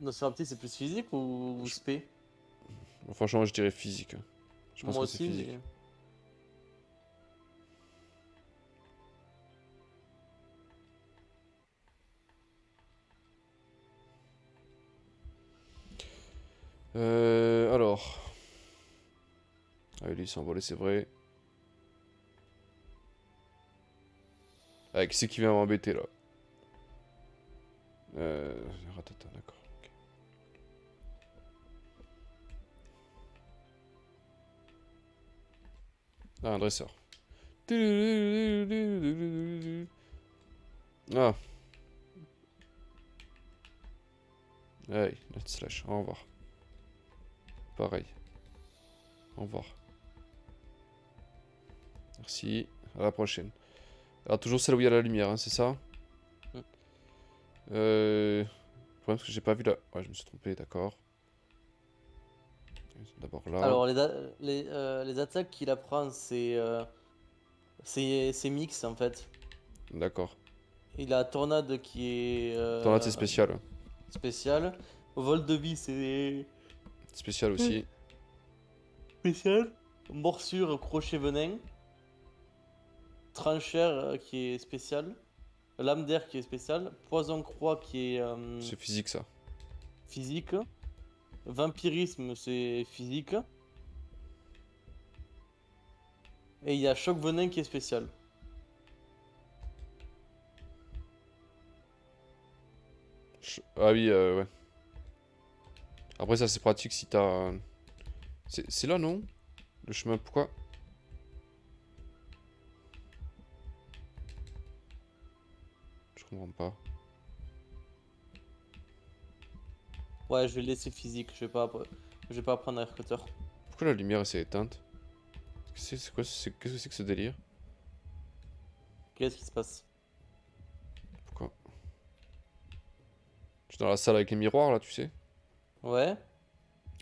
Nosferatu, c'est plus physique ou Je- spé? Franchement, je dirais physique. Je pense Moi que c'est aussi, physique. mais. Alors. Ah, lui, il s'est envolé, c'est vrai. Ah, qui c'est qui vient m'embêter là? Euh... Ratata, d'accord. Ok. Ah, un dresseur. Ah, ouais, Night Slash, au revoir. Pareil, au revoir. Merci, à la prochaine. Alors, toujours celle où il y a la lumière, hein, c'est ça? Mm. Le problème, c'est que j'ai pas vu la... Ouais, je me suis trompé, d'accord. D'abord là, Alors, les attaques qu'il apprend, c'est mix en fait. d'accord. Il a Tornade qui est Ton là, c'est spécial. spécial. Vol de vie, c'est Spécial aussi. spécial. Morsure, crochet venin. Tranchère qui est spécial. Lame d'air qui est spécial. Poison croix qui est C'est physique, ça. physique. Vampirisme, c'est physique. Et il y a choc venin qui est spécial. Ah oui, ouais. Après, ça, c'est pratique si t'as... C'est là, non? Le chemin, pourquoi? Je comprends pas. Ouais, je vais le laisser physique. Je vais pas apprendre à cutter. Pourquoi la lumière, elle s'est éteinte? C'est quoi? Qu'est-ce que c'est que ce délire? Qu'est-ce qui se passe? Pourquoi? Je suis dans la salle avec les miroirs, là, tu sais? Ouais?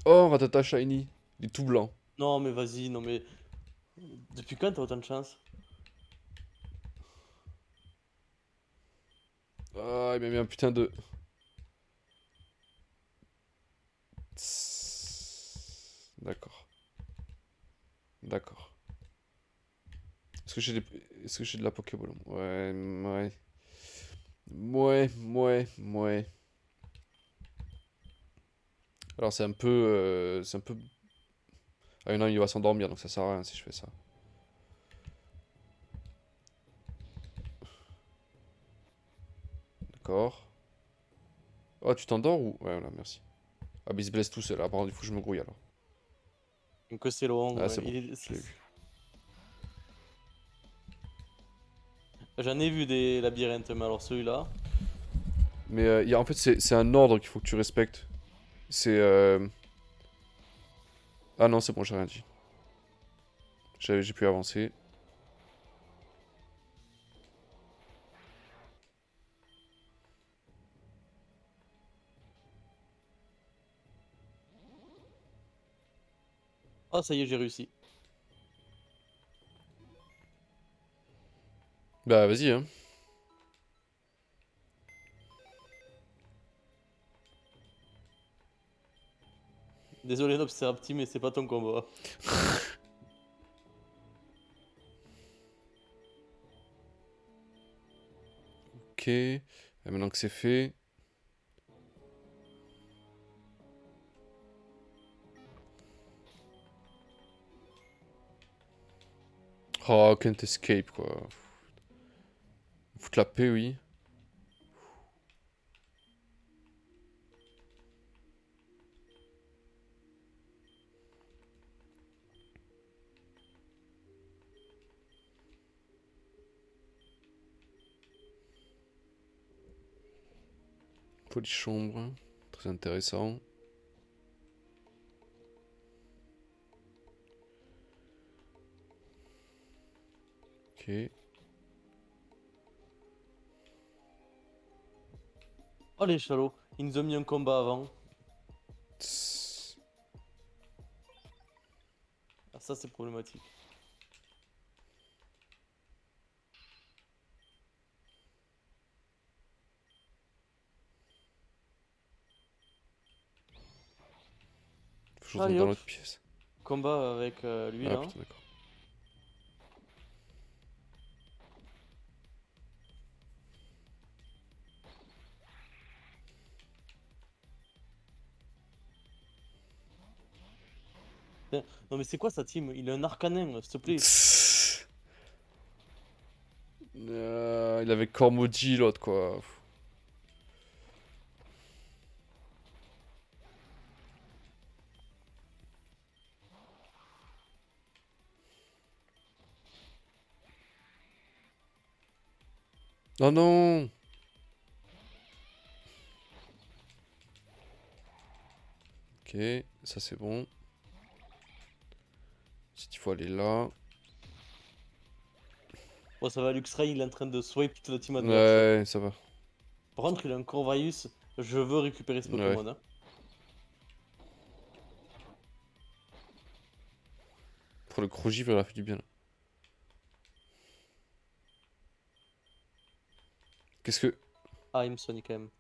Oh, Ratata Shiny. Il est tout blanc. Non, mais vas-y, non, mais. Depuis quand t'as autant de chance? Ah, il m'a mis un putain de... Tss. D'accord. D'accord. Est-ce que j'ai des... Est-ce que j'ai de la Pokéball? Ouais, ouais. Ouais, ouais, ouais. Alors c'est un peu... c'est un peu... Ah non, il va s'endormir, donc ça sert à rien si je fais ça. D'accord. Oh, tu t'endors ou... Ouais, voilà, merci. Ah, mais il se blesse tout seul. Ah, par contre, il faut que je me grouille alors. Donc c'est long. Ah, c'est bon. Il est- Je l'ai vu. J'en ai vu des labyrinthes, mais alors celui-là. Mais en fait, c'est un ordre qu'il faut que tu respectes. C'est... Ah non, c'est bon, j'ai rien dit. J'ai pu avancer. Ah, ça y est, j'ai réussi. Bah, vas-y, hein. Désolé, Nobserapti, mais c'est pas ton combat. Ok. Maintenant que c'est fait... Oh, can't escape, quoi. Foutre la paix, oui. Polychambre. Très intéressant. Ok. Oh, les chalots. Ils nous ont mis un combat avant. Tss. Ah, ça, c'est problématique. Faut que je retourne Allez, dans hop. l'autre pièce. Combat avec lui, Ah là. putain, d'accord. Putain. Non, mais c'est quoi sa team? Il est un arcanin, s'il te plaît. Tss. Il avait corps maudit, l'autre, quoi. Oh non! Ok, ça c'est bon. Il faut aller là. Bon, ça va, Luxray, il est en train de swipe toute la team adverse. Ouais, ça va. Par contre, il a un Corvus. Je veux récupérer ce Ouais. Pokémon, hein. Pour le Crogivre, il a fait du bien. Là. Qu'est-ce que... Ah, il me soigne quand même.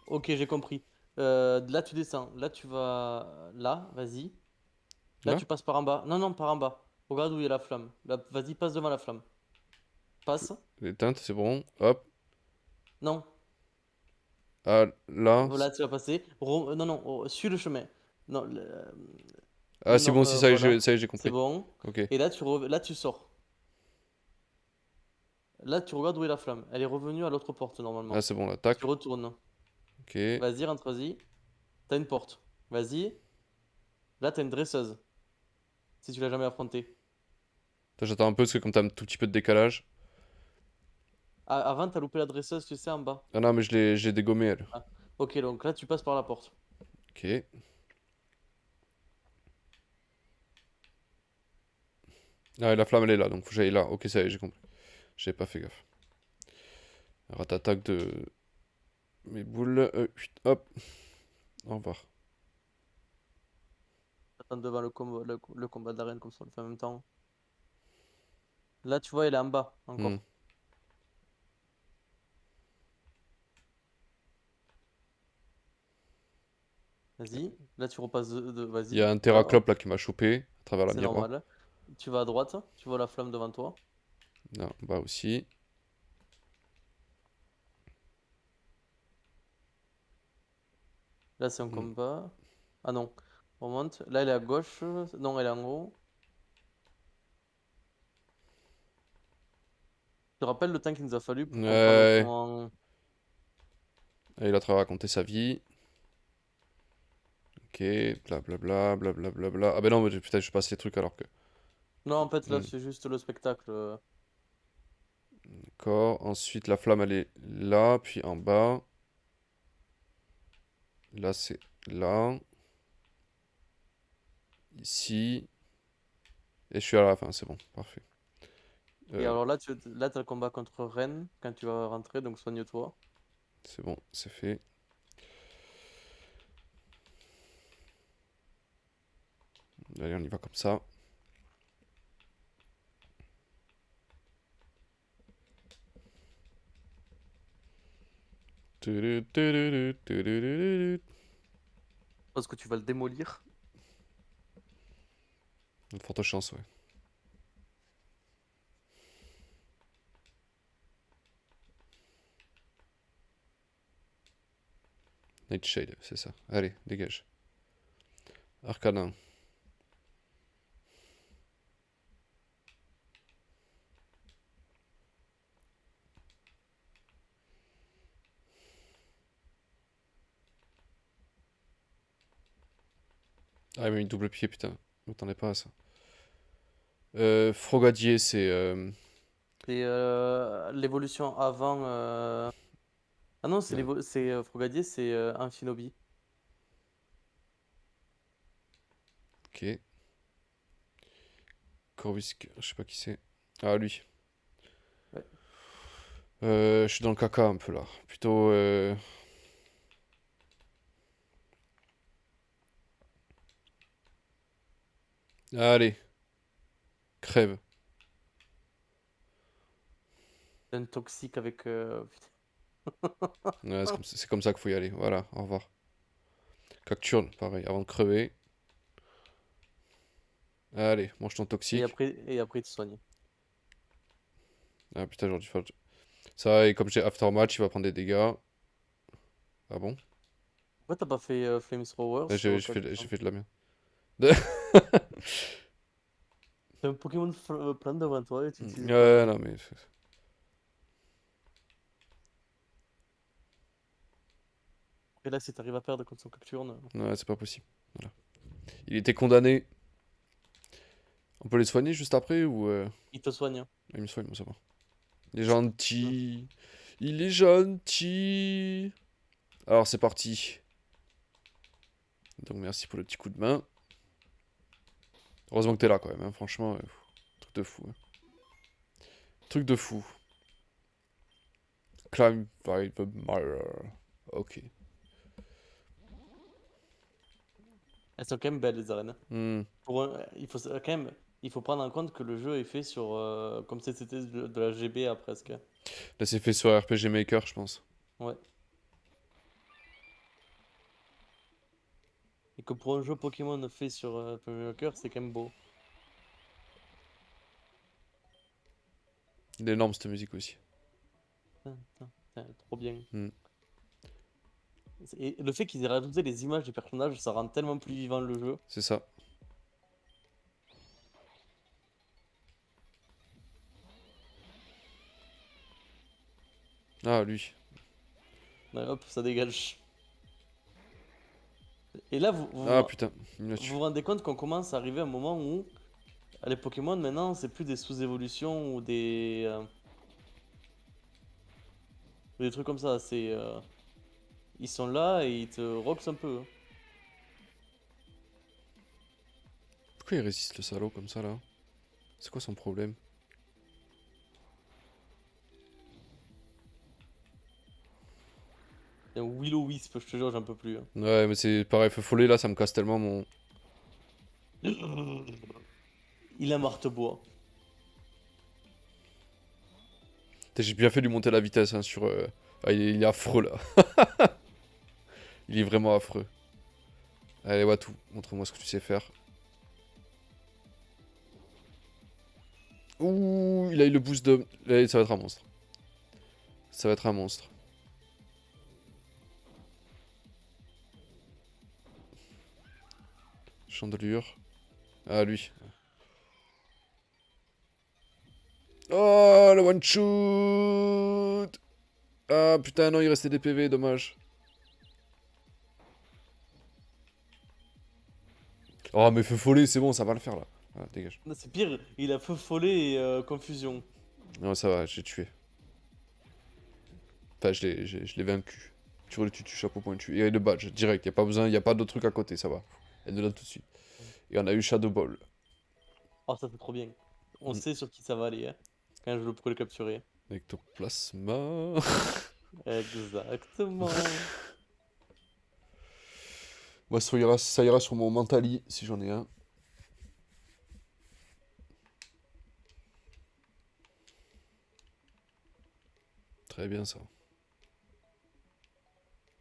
Ok, j'ai compris. Là, tu descends. Là, tu vas... Là, vas-y. Là, Là? tu passes par en bas. Non, non, par en bas. Regarde où il y a la flamme. Là, vas-y, passe devant la flamme. Passe. L'éteinte, c'est bon. Hop. Non. Ah, là. Voilà, tu vas passer. Non, non, suis le chemin. Non, Ah, c'est non, bon, si, voilà. ça y est, j'ai C'est compris. bon. Ok. Et là, là, tu sors. Là, tu regardes où est la flamme. Elle est revenue à l'autre porte, Ah, normalement. c'est bon, là, Tu tac. retournes. Ok. Vas-y, rentre-y. T'as une porte. Vas-y. Là, t'as une dresseuse. Si tu l'as jamais affrontée. Attends, j'attends un peu, parce que comme t'as un tout petit peu de décalage. Avant, t'as loupé la dresseuse, tu sais, en bas. Ah non, mais je l'ai dégommé, elle. Ah. Ok, donc là, tu passes par la porte. Ok. Ah, et la flamme, elle est là, donc faut que j'aille là. Ok, ça y est, j'ai compris. J'avais pas fait gaffe. Ratattaque de... Mes boules. Chut, hop. Au revoir. Attends devant le combat d'arène, comme ça, on le fait en même temps. Là, tu vois, elle est en bas, Hmm. encore. Vas-y. Là, tu repasses Il y a vas-y. un Là, hop. Terraclope, là, qui m'a chopé. travers la C'est miroir. normal. Tu vas à droite, tu vois la flamme devant toi. Là, en bas aussi. Là, c'est un Hmm. combat. Ah non, on monte. Là, elle est à gauche. Non, elle est en haut. Tu te rappelles le temps qu'il nous a fallu pour comprendre Ouais. comment. Et il a raconté sa vie. Ok, blablabla, blablabla. Ah ben non, mais putain, je passe les trucs alors que... Non, en fait, là, Hmm. c'est juste le spectacle. D'accord. Ensuite, la flamme, elle est là, puis en bas. Là, c'est là. Ici. Et je suis à la fin, c'est bon. Parfait. Et Euh, alors là, là, t'as le combat contre Ren quand tu vas rentrer, donc soigne-toi. c'est bon, c'est fait. Allez, on y va comme ça. Parce que tu vas le démolir. Une forte chance, ouais. Nightshade, c'est ça. Allez, dégage. Arcanin. Ah, il m'a mis double pied, putain. Je m'attendais pas à ça. Frogadier, c'est... C'est l'évolution avant. Ah non, c'est Frogadier, c'est Amphinobi. Ok. Corvisque, je sais pas qui c'est. Ah, lui. Ouais. Je suis dans le caca un peu là. Plutôt... Allez, crève. C'est un toxique avec. Putain. Ouais, c'est comme ça qu'il faut y aller. Voilà, au revoir. Cacturne, pareil, avant de crever. Allez, mange ton toxique. Et après, il te soigne. Ah putain, j'aurais dû faire... Ça, et comme j'ai aftermatch, il va prendre des dégâts. Ah bon? Pourquoi t'as pas fait Flamethrower Ouais, sur j'ai Cacturne? fait de la merde. T'as un Pokémon plein devant toi et tu l'utilises pas. Ouais, non mais... Et là, si t'arrives à perdre contre son Cacturne. Ouais, c'est pas possible. Voilà. Il était condamné. On peut les soigner juste après ou... Il te soigne. Il me soigne, bon, ça va. Il est gentil. Il est gentil. Alors c'est parti. Donc merci pour le petit coup de main. Heureusement que t'es là quand même, hein, franchement. Truc de fou. Hein. Truc de fou. Climb by the mirror. Ok. Elles sont quand même belles, les arènes. Hmm. Quand même, il faut prendre en compte que le jeu est fait sur. Comme si c'était de la GBA presque. Là c'est fait sur RPG Maker, je pense. Ouais. Et que pour un jeu Pokémon fait sur Maker, c'est quand même beau. Il est énorme cette musique aussi. Putain, putain, putain, trop bien. Hmm. Et le fait qu'ils aient rajouté les images des personnages, ça rend tellement plus vivant le jeu. C'est ça. Ah lui. Ouais, hop, ça dégage. Et là, Ah putain, il me vous tue. vous rendez compte qu'on commence à arriver à un moment où les Pokémon, maintenant, c'est plus des sous-évolutions ou des trucs comme ça. Ils sont là et ils te roxent un peu. Hein. Pourquoi il résiste le salaud comme ça là? C'est quoi son problème? Et un Will-O-Wisp, je te jure, j'en peux plus. Hein. Ouais mais c'est pareil, feu follet là, ça me casse tellement mon... Il a marte-bois. Putain, j'ai bien fait de lui monter la vitesse hein, sur... Ah, il est affreux là. Il est vraiment affreux. Allez Watu, montre-moi ce que tu sais faire. Ouh, il a eu le boost de... Allez, ça va être un monstre. Ça va être un monstre. Chandelure. Ah, lui. Oh, le one shoot. Ah, putain, non, il restait des PV, dommage. Oh, mais feu follet, c'est bon, ça va le faire, là. Ah, dégage. Non, c'est pire, il a feu follet et confusion. Non, ça va, j'ai tué. Enfin, je l'ai vaincu. Tu le tues, chapeau pointu. Et le badge, direct, y a pas besoin, y a pas d'autre truc à côté, ça va. Elle nous donne tout de suite. Et on a eu Shadow Ball. Oh, ça c'est trop bien. On Mm. sait sur qui ça va aller, hein, quand je pourrais le capturer. Ectoplasma. Exactement. Moi, ça ira sur mon Mentali, si j'en ai un. Très bien, ça.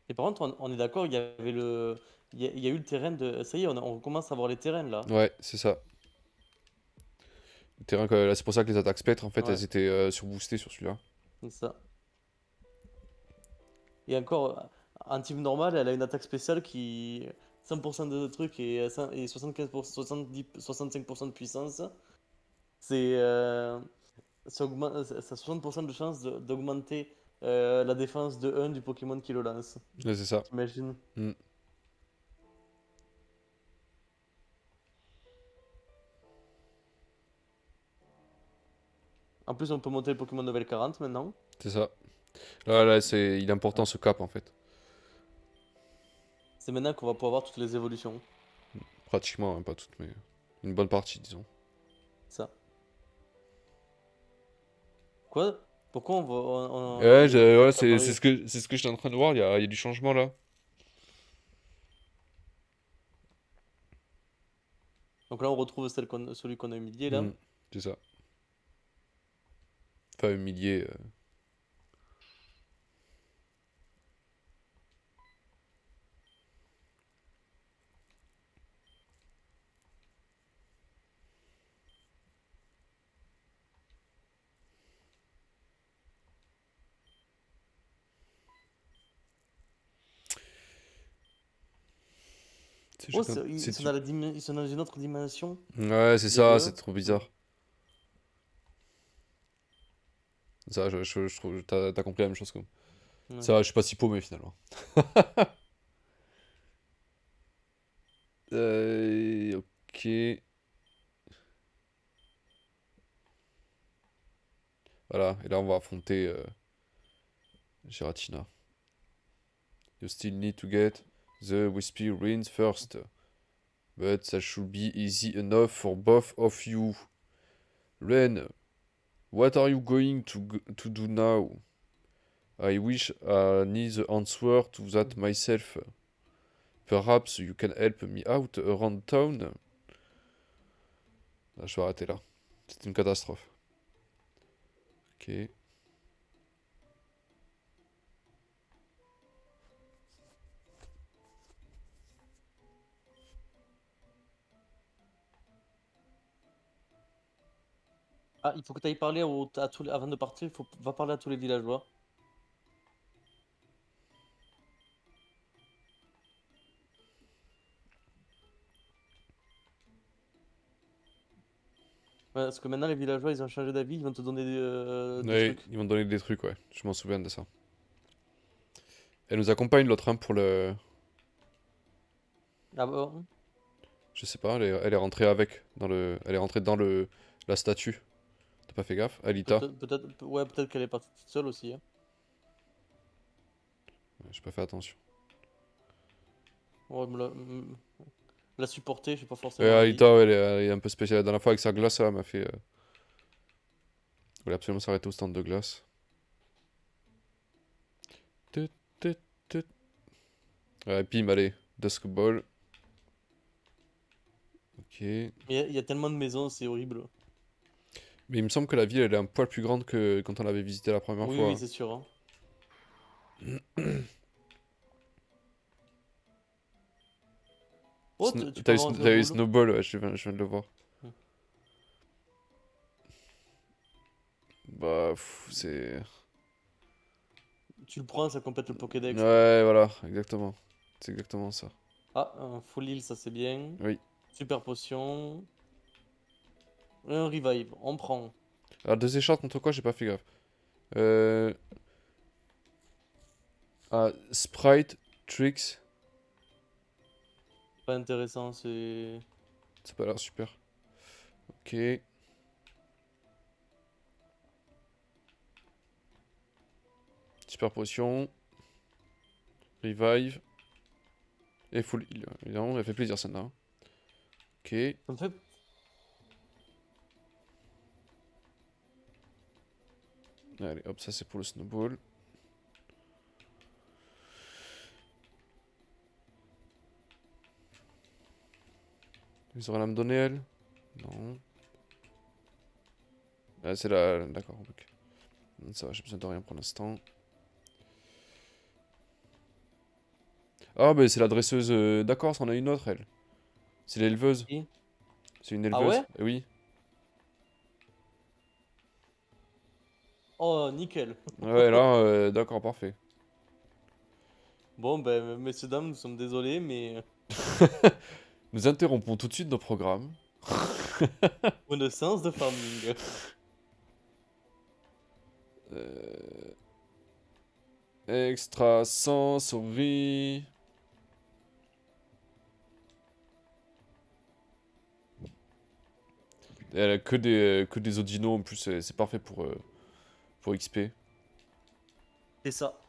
Et par contre, on est d'accord, il y avait le. Il y a eu le terrain de. Ça y est, on commence à voir les terrains là. Ouais, c'est ça. Le terrain, là, c'est pour ça que les attaques spectres, en fait, Ouais, elles étaient surboostées sur celui-là. c'est ça. Et encore, en type normal, elle a une attaque spéciale qui. 100% de trucs et 75%, 70, 65% de puissance. C'est. Ça a 60% de chance d'augmenter la défense de 1 du Pokémon qui le lance. Ouais, c'est ça. T'imagines? Mm. En plus, on peut monter le Pokémon level 40 maintenant. C'est ça. Là, il est important ce cap, en fait. C'est maintenant qu'on va pouvoir voir toutes les évolutions. Pratiquement, hein, pas toutes, mais une bonne partie, disons. Ça. Quoi? Pourquoi on va. Ouais, ouais, Ça paraît. c'est ce que j'étais en train de voir, il y a du changement, là. Donc là, on retrouve celui qu'on a humilié là. Mm. C'est ça. Enfin, humilié. Oh, ils C'est sont dans ils sont dans une autre dimension, Ouais, c'est les ça, deux. c'est trop Ouais. bizarre. Ça, je trouve, t'as compris la même chose que moi. Ouais. Ça, je suis pas si paumé finalement. Ok. Voilà, et là on va affronter Giratina. You still need to get the Wispy Ruins first. But that should be easy enough for both of you. Ren, what are you going to do now? I wish I need the answer to that myself. Perhaps you can help me out around town. Là, je vais arrêter là. C'est une catastrophe. Ok. Ah, il faut que tu ailles parler à tous avant de partir, va parler à tous les villageois. Ouais, parce que maintenant, les villageois, ils ont changé d'avis, ils vont te donner des Ouais, trucs. ils vont donner des trucs, ouais. Je m'en souviens de ça. Elle nous accompagne l'autre, hein, pour le. Ah bon? Je sais pas, elle est rentrée avec. Elle est rentrée dans la statue. T'as pas fait gaffe? Alita. Ouais, peut-être qu'elle est partie toute seule aussi, hein. Ouais, j'ai pas fait attention. Ouais, la supporter, j'ai pas Ouais, forcément envie. Alita, ouais, elle est un peu spéciale. La dernière fois avec sa glace, ça m'a fait. Elle voulait absolument s'arrêter au stand de glace. Tut, tut, tut. Ouais, bim, allez. Dusk Ball. Ok. Il y a tellement de maisons, c'est horrible. Mais il me semble que la ville, elle est un poil plus grande que quand on l'avait visité la première Oui, oui, fois. c'est sûr, hein. Oh, tu peux avoir un T'as eu snowball. Snowball, ouais, je viens de le voir. Hmm. Bah, c'est... Tu le prends, ça complète le Pokédex, quoi. Ouais, voilà, exactement. C'est exactement ça. Ah, un Full Heal, ça c'est bien. Oui. Super Potion. Et un Revive, on prend. Alors, deux écharpes contre quoi? J'ai pas fait gaffe. Euh... Ah, Sprite, Tricks. Pas intéressant, c'est... Ça a pas l'air super. Ok. Super potion. Revive. Et full heal. Évidemment, elle fait plaisir celle-là. Hein. Ok. Ça me fait... Allez, hop, ça c'est pour le snowball. Ils auraient à me donner elle? Non. Ah, c'est là. D'accord, ok. Ça va, j'ai besoin de rien pour l'instant. Ah, bah c'est la dresseuse. D'accord, c'en a une autre elle. C'est l'éleveuse. Qui? C'est une Ah ouais? éleveuse. Eh oui. Oh, nickel. Ouais, là, d'accord, parfait. Bon, ben, messieurs, dames, nous sommes désolés, mais... Nous interrompons tout de suite nos programmes. Une séance de farming. Extra sensory. Et elle a que des Odino en plus, c'est parfait pour XP. C'est ça.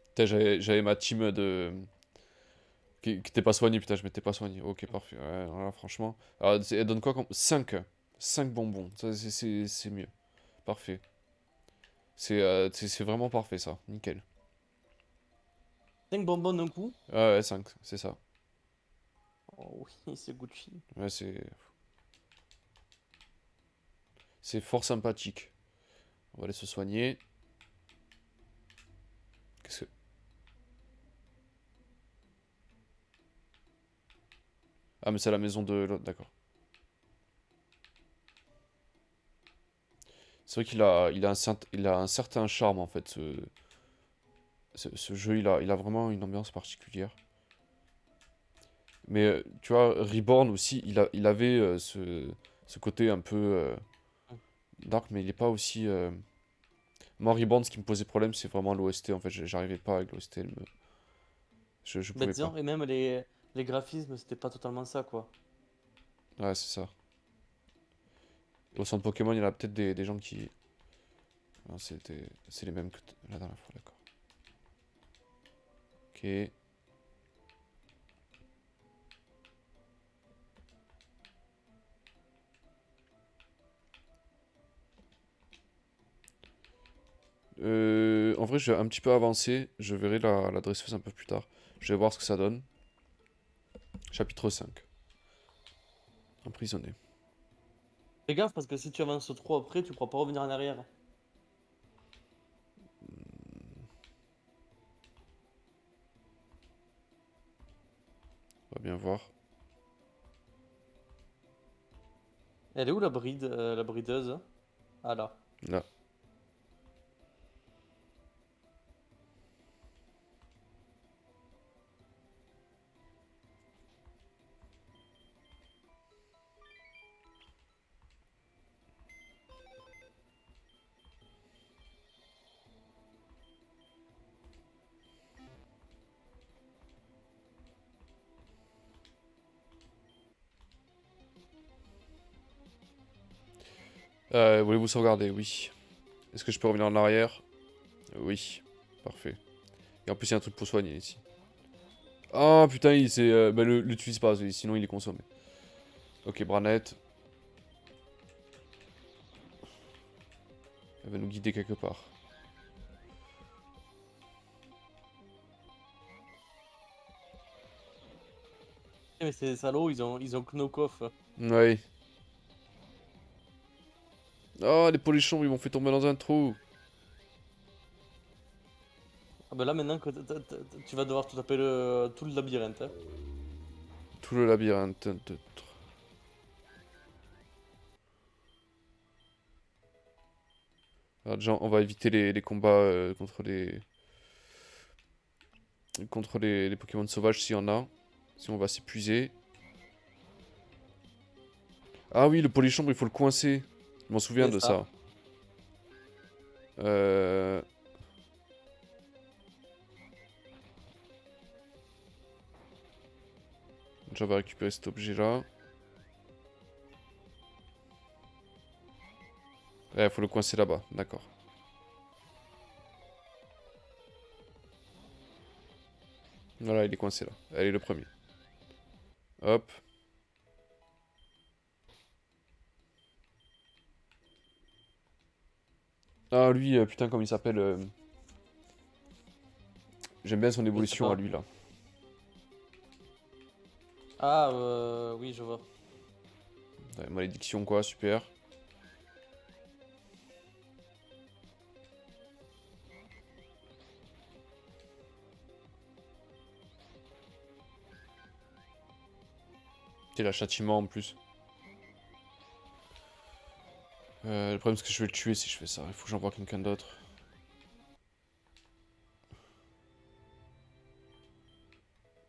Putain, j'avais ma team de. Qui t'es pas soigné, putain, je m'étais pas soigné. Ok, parfait. Ouais, voilà, franchement. Alors, elle donne quoi comme. 5. 5 bonbons. Ça, c'est mieux. Parfait. C'est vraiment parfait, ça. Nickel. 5 bonbons d'un coup. Ouais, ouais, 5, c'est ça. Oh oui, c'est Gucci. Ouais, c'est. C'est fort sympathique. On va aller se soigner. Qu'est-ce que. Ah, mais c'est à la maison de l'autre, d'accord. C'est vrai il a un certain charme, en fait, ce jeu, il a vraiment une ambiance particulière. Mais tu vois, Reborn aussi, il avait ce côté un peu dark, mais il est pas aussi. Moi, Reborn, ce qui me posait problème, c'est vraiment l'OST. En fait, j'arrivais pas avec l'OST. Je Bah pouvais pas. disons, et même les graphismes, c'était pas totalement ça, quoi. Ouais, c'est ça. Au centre Pokémon, il y en a peut-être des gens qui. Non, c'est les mêmes que la dernière fois, d'accord. Ok. En vrai, je vais un petit peu avancer. Je verrai la dresseuse un peu plus tard. Je vais voir ce que ça donne. Chapitre 5. Emprisonné. Fais gaffe, parce que si tu avances trop après, tu pourras pas revenir en arrière. On va bien voir. Elle est où la brideuse? Ah là. Là. Voulez-vous sauvegarder? Oui. Est-ce que je peux revenir en arrière? Oui. Parfait. Et en plus, il y a un truc pour soigner ici. Ah putain, il s'est. Bah, l'utilise pas, sinon il est consommé. Ok, Branette. Elle va nous guider quelque part. Eh, mais ces salauds, ils ont knock off. Oui. Oh, les polichons, ils m'ont fait tomber dans un trou. Ah bah là, maintenant que tu vas devoir tout taper tout le labyrinthe. Hein. Tout le labyrinthe. Alors déjà, on va éviter les combats contre les Pokémon sauvages s'il y en a. Sinon, on va s'épuiser. Ah oui, le polychambre, il faut le coincer. Je m'en souviens C'est de ça. ça. Euh... Déjà, on va récupérer cet objet-là. Ouais, il faut le coincer là-bas, d'accord. Voilà, il est coincé là. Allez, le premier. Hop. Ah, lui, putain, comme il s'appelle. J'aime bien son Je sais évolution à pas. lui, là. Ah, oui, je vois. Ouais, malédiction, quoi, super. C'est la châtiment en plus. Le problème, c'est que je vais le tuer si je fais ça. Il faut que j'envoie quelqu'un d'autre.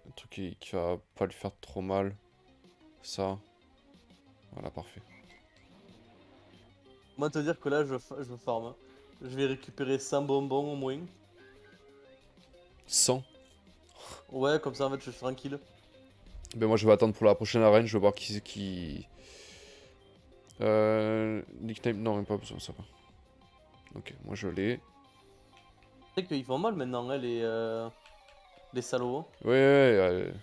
Un truc qui va pas lui faire trop mal. Ça. Voilà, parfait. Moi, te dire que là, je farm, hein. Je vais récupérer 100 bonbons au moins. 100. Ouais, comme ça, en fait, je suis tranquille. Ben moi, je vais attendre pour la prochaine arène. Je vais voir qui c'est qui... Nickname... Non, même pas besoin, ça va. Ok, moi je l'ai. Tu sais qu'ils font mal maintenant, hein, les salauds, hein. Ouais, ouais,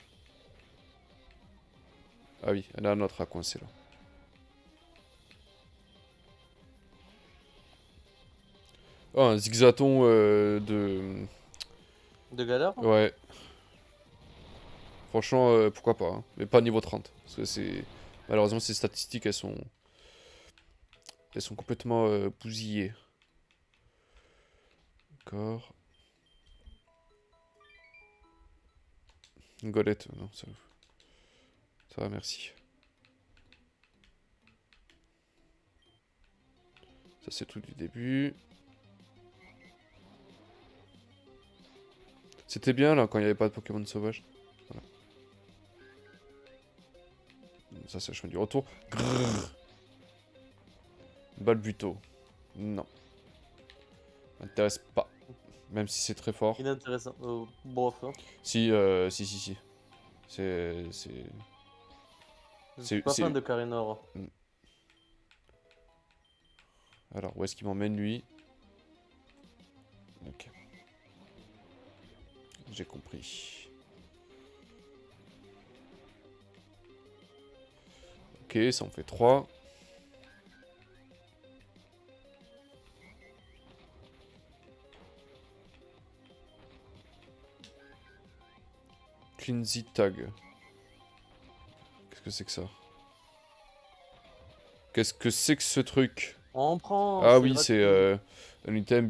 Ah oui, elle a un autre à coincer là. Oh, un zigzaton de... De galère. Ouais. Franchement, pourquoi pas. Hein. Mais pas niveau 30. Parce que c'est... Malheureusement, ces statistiques, elles sont... Elles sont complètement bousillées. D'accord. Une golette, non, ça va, merci. Ça, c'est tout du début. C'était bien, là, quand il n'y avait pas de Pokémon sauvage. Voilà. Ça, c'est le chemin du retour. Grrr. Balbuto. Non. M'intéresse pas. Même si c'est très fort. Inintéressant. Bof, hein. Si, si. C'est... Je suis pas fan de Carinor. Alors, où est-ce qu'il m'emmène, lui? Ok. J'ai compris. Ok, ça en fait 3. Cleansy Tag. Qu'est-ce que c'est que ça? Qu'est-ce que c'est que ce truc? On prend, Ah c'est oui, c'est gratuit. un item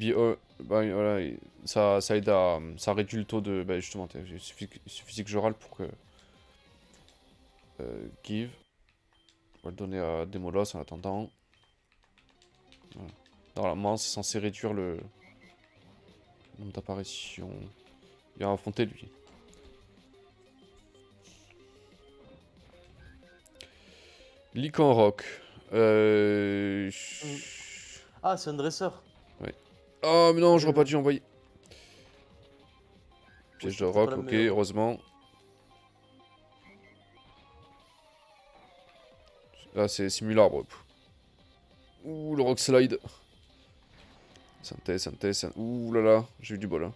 bah, voilà, ça aide à... Ça réduit le taux de... Bah justement, il suffisait que je râle pour que... give. On va le donner à Demolos en attendant. Voilà. Normalement, c'est censé réduire le nombre d'apparitions. Il va affronter lui. Lycanroc. Euh... Ah, c'est un dresseur. Ouais. Oh, mais non, Oui, j'aurais pas oui. dû envoyer. Oui, Piège de c'est peut-être pas roc, la ok, meilleure. heureusement. Là, c'est simul-arbre. Ouh, le rock slide. Synthèse. Ouh là là, j'ai eu du bol. Hein.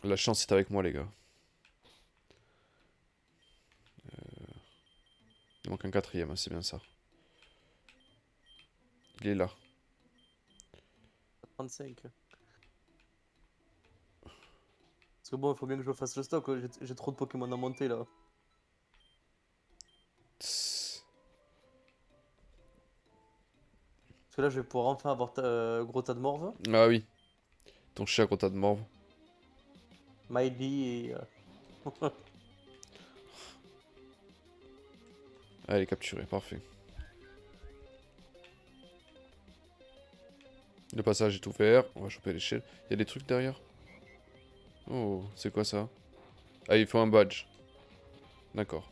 La chance est avec moi, les gars. Il manque un quatrième, hein, c'est bien ça. Il est là. 35. Parce que bon, il faut bien que je fasse le stock. J'ai trop de Pokémon à monter là. Tss. Parce que là, je vais pouvoir enfin avoir gros tas de morve. Ah oui, ton cher gros tas de morve. Miley et. Elle est capturée, parfait. Le passage est ouvert, on va choper l'échelle. Il y a des trucs derrière. Oh, c'est quoi ça? Ah, il faut un badge. D'accord.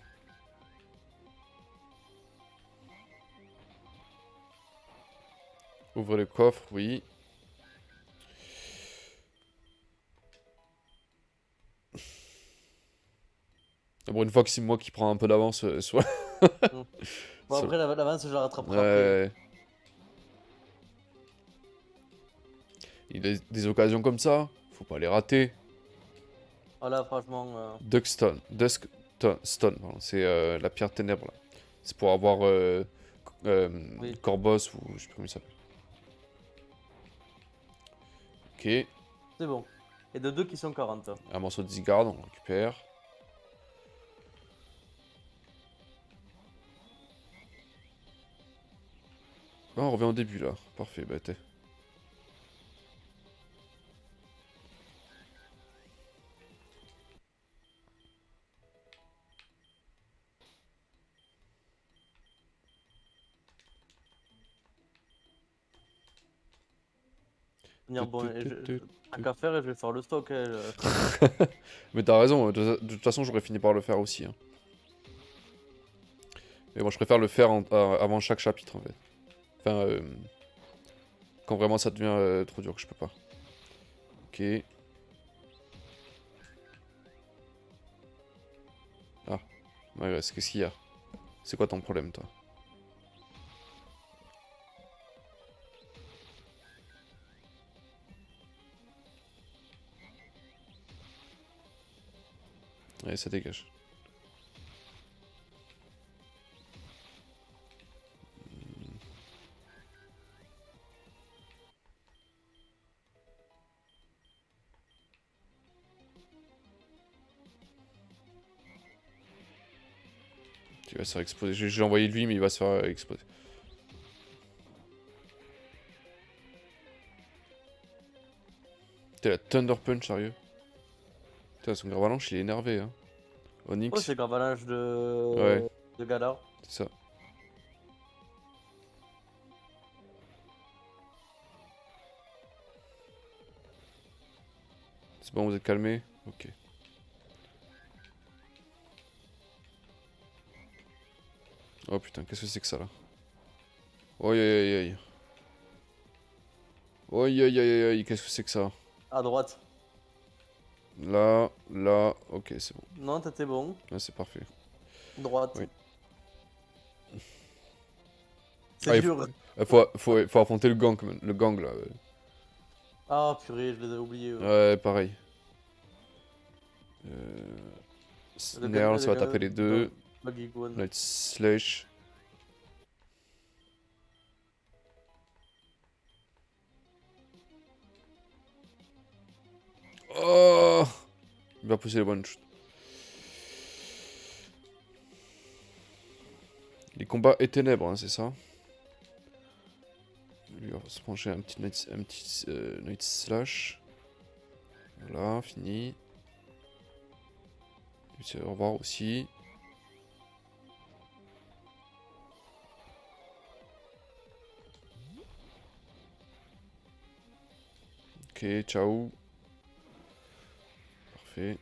Ouvre le coffre, oui. Bon, une fois que c'est moi qui prends un peu d'avance sur... Mm. Bon, sur- après, l'avance, je la rattraperai après. Ouais. Il y a des occasions comme ça, faut pas les rater. Voilà, franchement. Stone, pardon, c'est la pierre ténèbre là. C'est pour avoir euh, Oui. Corboss ou je sais plus comment il s'appelle. Ok, C'est bon. Et de deux qui sont 40. un morceau de Zygarde, on le récupère. Ah, on revient au début là, parfait, bah t'es. Venir bon. Tant qu'à faire, je vais faire le stock. Mais t'as raison, de toute façon j'aurais fini par le faire aussi. Hein. Mais bon, je préfère le faire avant chaque chapitre en fait. Enfin, quand vraiment ça devient trop dur que je peux pas. Ok. Ah, ouais, qu'est-ce qu'il y a? C'est quoi ton problème toi? Allez, ça dégage. Tu vas se faire exploser. Je l'ai envoyé lui, mais il va se faire exploser. T'es la Thunder Punch, sérieux? Putain, son Gravalanche, il est énervé, hein. Oh, Onyx. c'est Gravalanche Ouais, de Galar. c'est ça. C'est bon, vous êtes calmés? Ok. Oh putain, qu'est-ce que c'est que ça là? Oi aïe aïe aïe. Oi aïe aïe aïe aïe, qu'est-ce que c'est que ça? À droite. Là, ok, c'est bon. Non, t'étais bon. Là, c'est parfait. Droite. Oui. C'est Ah, dur. faut affronter le gang là. Ah, purée, je les ai oubliés. Ouais, pareil. Snarl, ça va taper les deux. Le Gigon. Night Slash. Oh! Il va pousser les one shot. Les combats et ténèbres, hein, c'est ça? Lui, on va se pencher un petit Night Slash. Voilà, fini. Lui, c'est au revoir aussi. Ok, ciao. Parfait.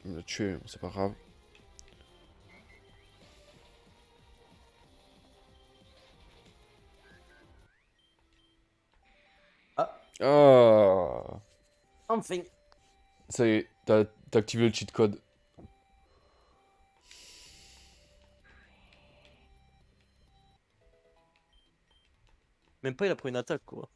Il me l'a tué, c'est pas grave. Ah, Ah! enfin. Ça y est, t'as activé le cheat code. Même pas, il a pris une attaque, quoi.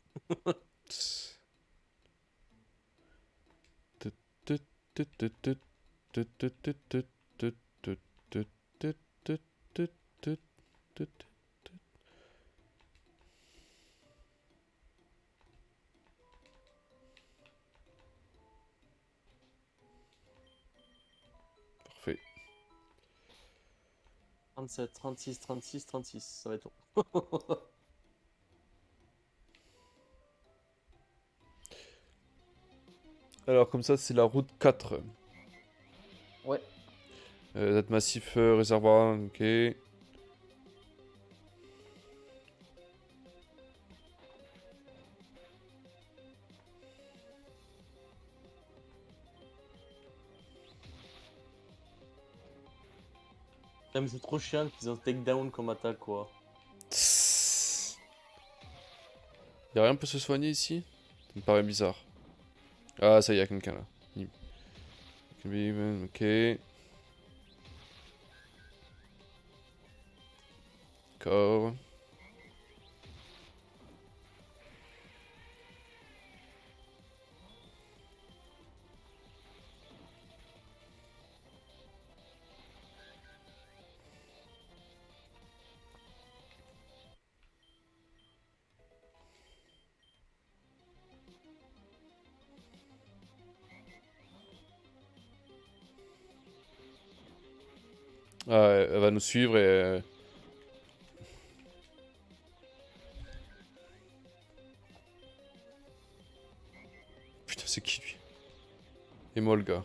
Parfait. 37, 36, 36, 36. Ça va être long. Alors comme ça, c'est la route 4. Ouais. Date massif, réservoir, ok. Ah, mais c'est trop chiant qu'ils ont takedown comme attaque, quoi. Y'a rien pour se soigner ici? Ça me paraît bizarre. Ah, ça y est, y'a quelqu'un là. Ok. D'accord. Ah, elle va nous suivre et... Putain, c'est qui lui? Et moi le gars.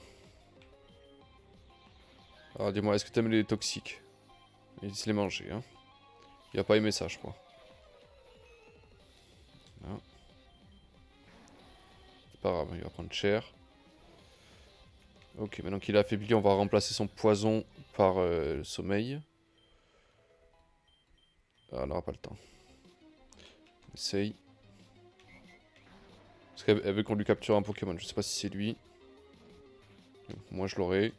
Alors dis-moi, est-ce que t'aimes les toxiques? Il se les manger, hein. Il a pas aimé ça, je crois. Non. C'est pas grave, il va prendre cher. Ok, maintenant qu'il est affaibli, on va remplacer son poison par le sommeil. Ah, on n'aura pas le temps. Essaye. Parce qu'elle veut qu'on lui capture un Pokémon, je sais pas si c'est lui. Moi je l'aurai.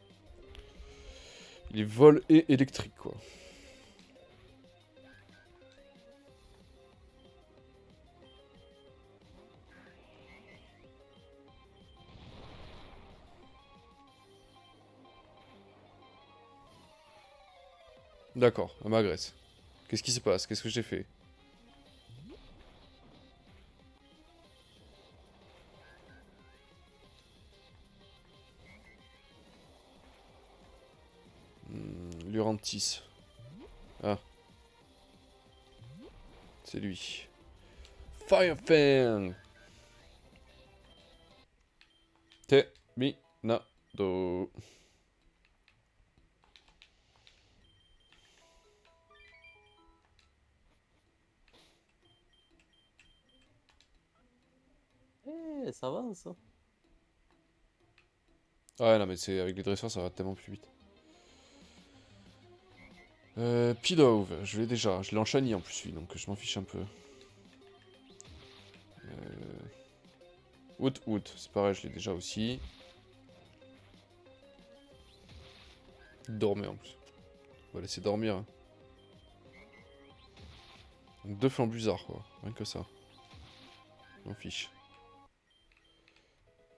Il est vol et électrique, quoi. D'accord, elle m'agresse. Qu'est-ce qui se passe? Qu'est-ce que j'ai fait? Lurantis. Ah. C'est lui. Fire Fang. Terminado. Eh, ça avance, hein. Ouais, non, mais c'est avec les dresseurs, ça va tellement plus vite. Pidove, je l'ai déjà. Je l'ai en shiny en plus, lui, donc je m'en fiche un peu. Woot, c'est pareil, je l'ai déjà aussi. Il dormait en plus. On va laisser dormir. Hein. Donc 2 flambusards, quoi. Rien que ça. Je m'en fiche.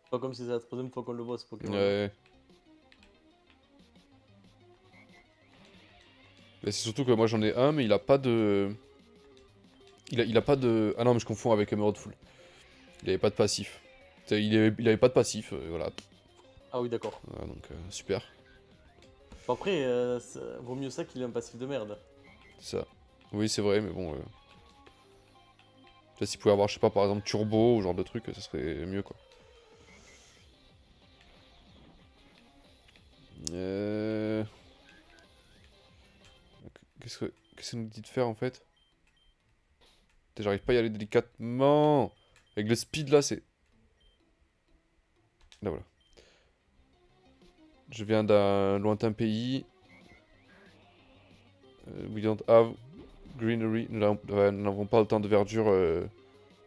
Pas comme si c'est la troisième fois qu'on le voit, ce Pokémon. Ouais. Mais c'est surtout que moi j'en ai un, mais il a pas de... Il a pas de... Ah non, mais je confonds avec Emerald Full. Il avait pas de passif. Il avait pas de passif, voilà. Ah oui, d'accord. Voilà, donc super. Bon, après, vaut mieux ça qu'il ait un passif de merde. C'est ça. Oui, c'est vrai, mais bon... Tu vois, s'il pouvait avoir, je sais pas, par exemple, Turbo ou genre de truc, ça serait mieux, quoi. Euh... Qu'est-ce que ça nous dit de faire, en fait? Putain, j'arrive pas à y aller délicatement. Avec le speed, là, c'est... Là, voilà. Je viens d'un lointain pays. We don't have greenery. Nous n'avons pas autant de verdure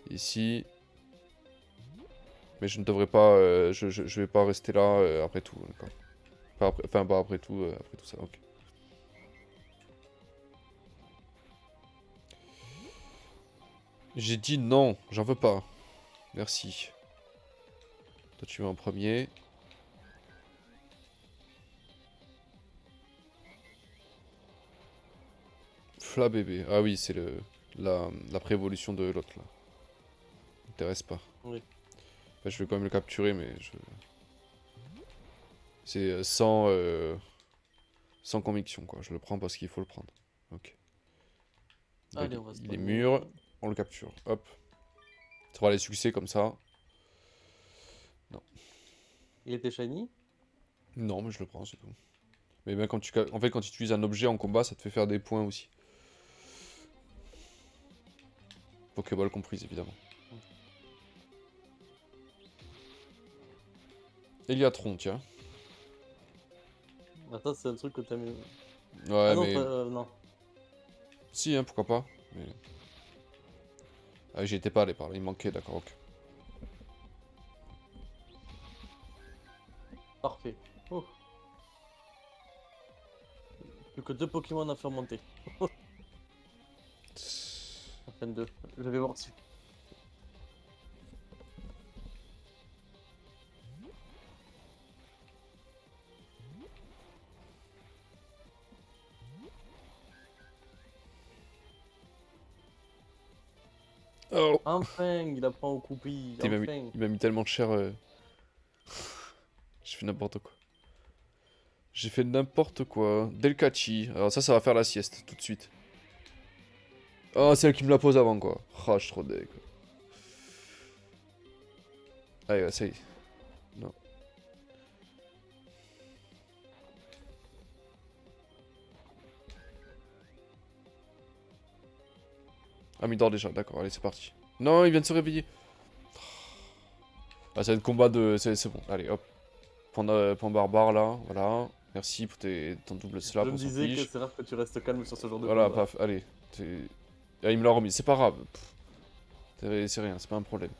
ici. Mais je ne devrais pas... je vais pas rester là après tout, d'accord. Enfin, pas après tout ça, ok. J'ai dit non, j'en veux pas. Merci. Toi, tu vas en premier. Fla bébé. Ah oui, c'est la préévolution de l'autre, là. M'intéresse pas. Oui. Enfin, je vais quand même le capturer, mais je... C'est sans conviction, quoi. Je le prends parce qu'il faut le prendre. Ok. Allez, on va se Il est prendre. mûr, on le capture. Hop. Ça fera les succès comme ça. Il était shiny? Non, mais je le prends, c'est tout. Mais même quand en fait, quand tu utilises un objet en combat, ça te fait faire des points aussi. Pokéball comprise, évidemment. Eliatron, tiens. Attends, c'est un truc que t'aimes. Ouais, Ah non, mais... non. Si, hein, pourquoi pas. Mais... Ah, j'y étais pas allé par là, il manquait, d'accord, ok. Parfait. Oh. Plus que 2 Pokémon à faire monter. Enfin 2. Je vais voir dessus. Oh. Enfin, il apprend au Coupi. Enfin. Il m'a mis tellement cher. J'ai fait n'importe quoi. J'ai fait n'importe quoi. Delcachi. Alors ça va faire la sieste, tout de suite. Oh, c'est elle qui me la pose avant, quoi. Oh, je suis trop deg. Allez, ouais, ça y est. Non. Ah, mais il dort déjà, d'accord, allez, c'est parti. Non, il vient de se réveiller. Ah, ça va être combat de... C'est bon, allez, hop. Point barbare, là, voilà. Merci pour ton double slap, Je on me s'en disais que fiche. c'est rare que tu restes calme sur ce genre de Voilà, combat. paf, allez. Ah, il me l'a remis, c'est pas grave. C'est rien, c'est pas un problème.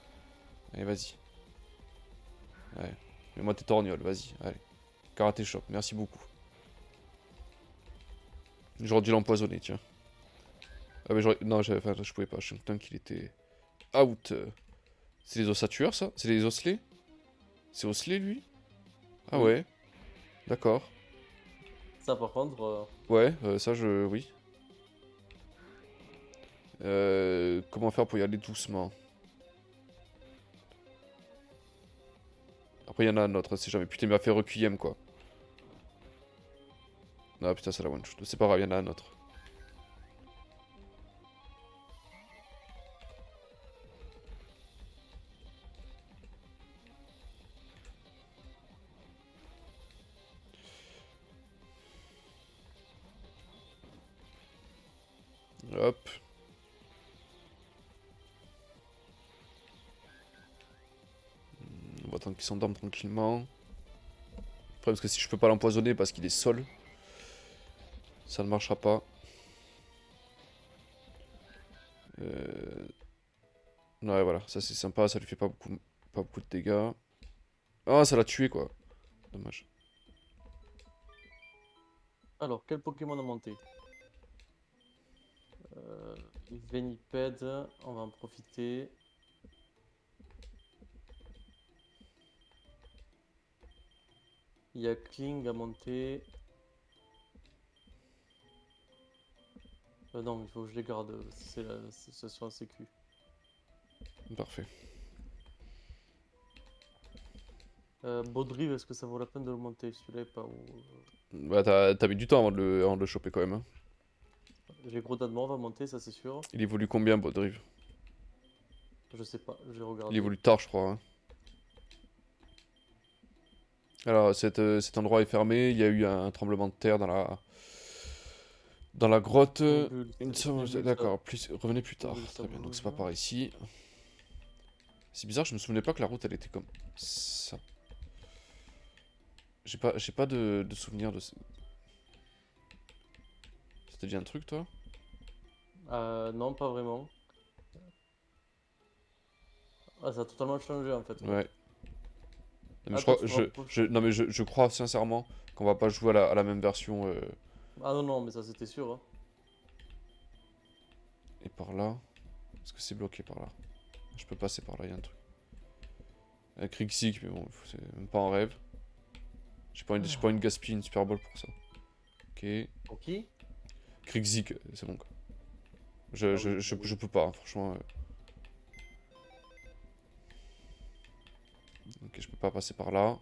Allez, vas-y. Ouais. Mets-moi tes torgnoles, vas-y, allez. Karaté Chop, merci beaucoup. J'aurais dû l'empoisonner, tiens. Ah, mais j'aurais... Non, enfin, je pouvais pas, je suis content qu'il était... out. C'est les ossatueurs, ça? C'est les osselets? C'est osselé, lui? Ah Oui. ouais, d'accord. Ça, par contre. Ouais, ça, oui. Comment faire pour y aller doucement? Après, il y en a un autre, c'est jamais. Putain, il m'a fait requiem, quoi. Ah, putain, c'est la one shot. C'est pas grave, il y en a un autre. Hop. On va attendre qu'il s'endorme tranquillement. Après, parce que si je peux pas l'empoisonner parce qu'il est sol, ça ne marchera pas. Ouais, voilà, ça c'est sympa, ça lui fait pas beaucoup de dégâts. Ah, ça l'a tué, quoi. Dommage. Alors, quel Pokémon a monté? Venipede, on va en profiter. Il y a Kling à monter. Non, il faut que je les garde. C'est sur un sécu. Parfait. Baudrive, est-ce que ça vaut la peine de le monter? Celui-là est pas où. Bah, t'as mis du temps avant de le choper, quand même. Hein. J'ai gros on va monter, ça c'est sûr. Il évolue combien, Bodrive? Je sais pas, j'ai Il regardé. évolue tard, je crois. Hein. Alors, cet endroit est fermé. Il y a eu un tremblement de terre dans la grotte. D'accord, revenez plus tard. Très bien, donc c'est pas par ici. C'est bizarre, je me souvenais pas que la route elle était comme ça. J'ai pas de souvenir de ça. Ça te dit un truc, toi? Non, pas vraiment. Ah, ça a totalement changé en fait. Ouais. Non, mais Attends, tu te non, mais je crois sincèrement qu'on va pas jouer à la même version. Ah non, non, mais ça c'était sûr. Hein. Et par là. Est-ce que c'est bloqué par là? Je peux passer par là, il y a un truc. Krixik, mais bon, c'est même pas un rêve. J'ai pas une gaspille, une Super Bowl pour ça. Ok. Pour qui? Krixik, c'est bon quoi. Ah oui, oui. Je peux pas, hein, franchement. Ok, je peux pas passer par là.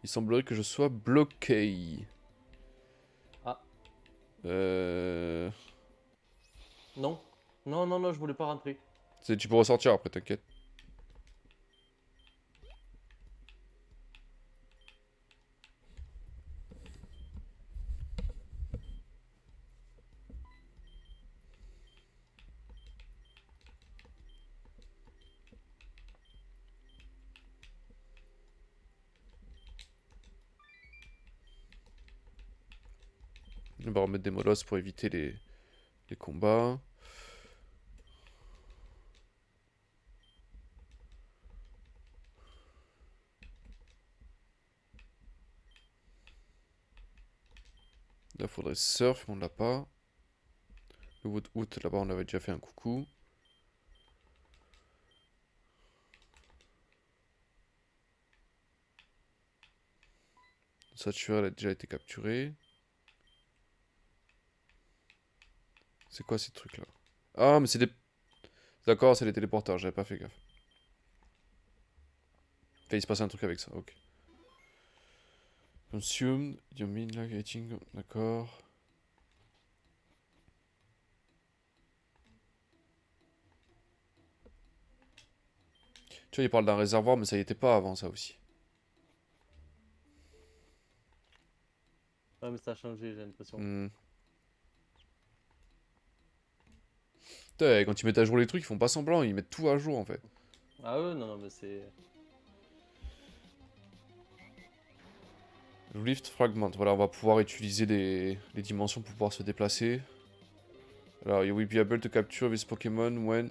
Il semblerait que je sois bloqué. Euh... Non. Non, non, non, je voulais pas rentrer. Tu peux ressortir après, t'inquiète. On va remettre des molosses pour éviter les combats. Là, faudrait surf, mais on l'a pas. Le wood là-bas, on avait déjà fait un coucou. Saturel a déjà été capturé. C'est quoi ces trucs là? Ah, mais c'est des. D'accord, c'est les téléporteurs, j'avais pas fait gaffe. Enfin, il se passe un truc avec ça, ok. Consumed, you mean like eating. D'accord. Tu vois, il parle d'un réservoir, mais ça y était pas avant ça aussi. Ouais, mais ça a changé, j'ai l'impression. Hmm. Putain, quand ils mettent à jour les trucs, ils font pas semblant, ils mettent tout à jour en fait. Ah ouais, non, non, mais c'est... Rift Fragment, voilà, on va pouvoir utiliser les dimensions pour pouvoir se déplacer. Alors, you will be able to capture this Pokémon when...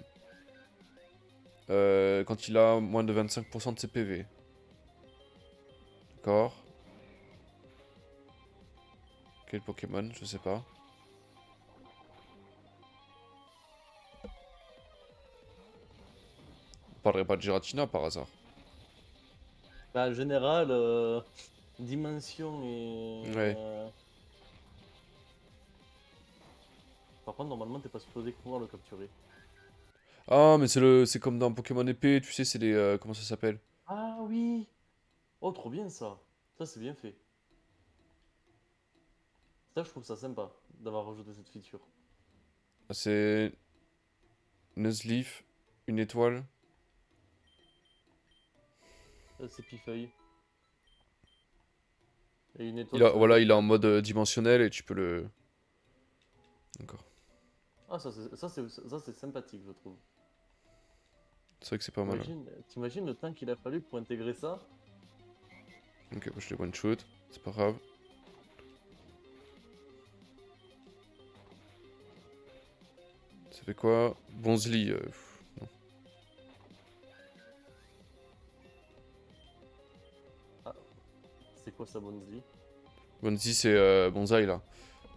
quand il a moins de 25% de ses PV. D'accord. Quel Pokémon? Je sais pas. On parlerait pas de Giratina par hasard. Bah, en général, dimension et... Ouais. Par contre, normalement, t'es pas supposé pouvoir le capturer. Ah, mais c'est comme dans Pokémon épée, tu sais, c'est les... comment ça s'appelle? Ah oui! Oh, trop bien ça! Ça, c'est bien fait. Ça, je trouve ça sympa d'avoir rajouté cette feature. Ah, c'est... Nuzleaf, une étoile. C'est Pifeuille. Et une Il étoile a, sur le voilà, il est dessus. en mode dimensionnel et tu peux le... D'accord. Ah, ça, c'est sympathique, je trouve. C'est vrai que c'est pas mal. Ouais. T'imagines le temps qu'il a fallu pour intégrer ça? Ok, bah, je les one shoot, c'est pas grave. Ça fait quoi? Bonzli, non. Ah, c'est quoi ça, Bonzi? Bonzi, c'est Bonsaï là.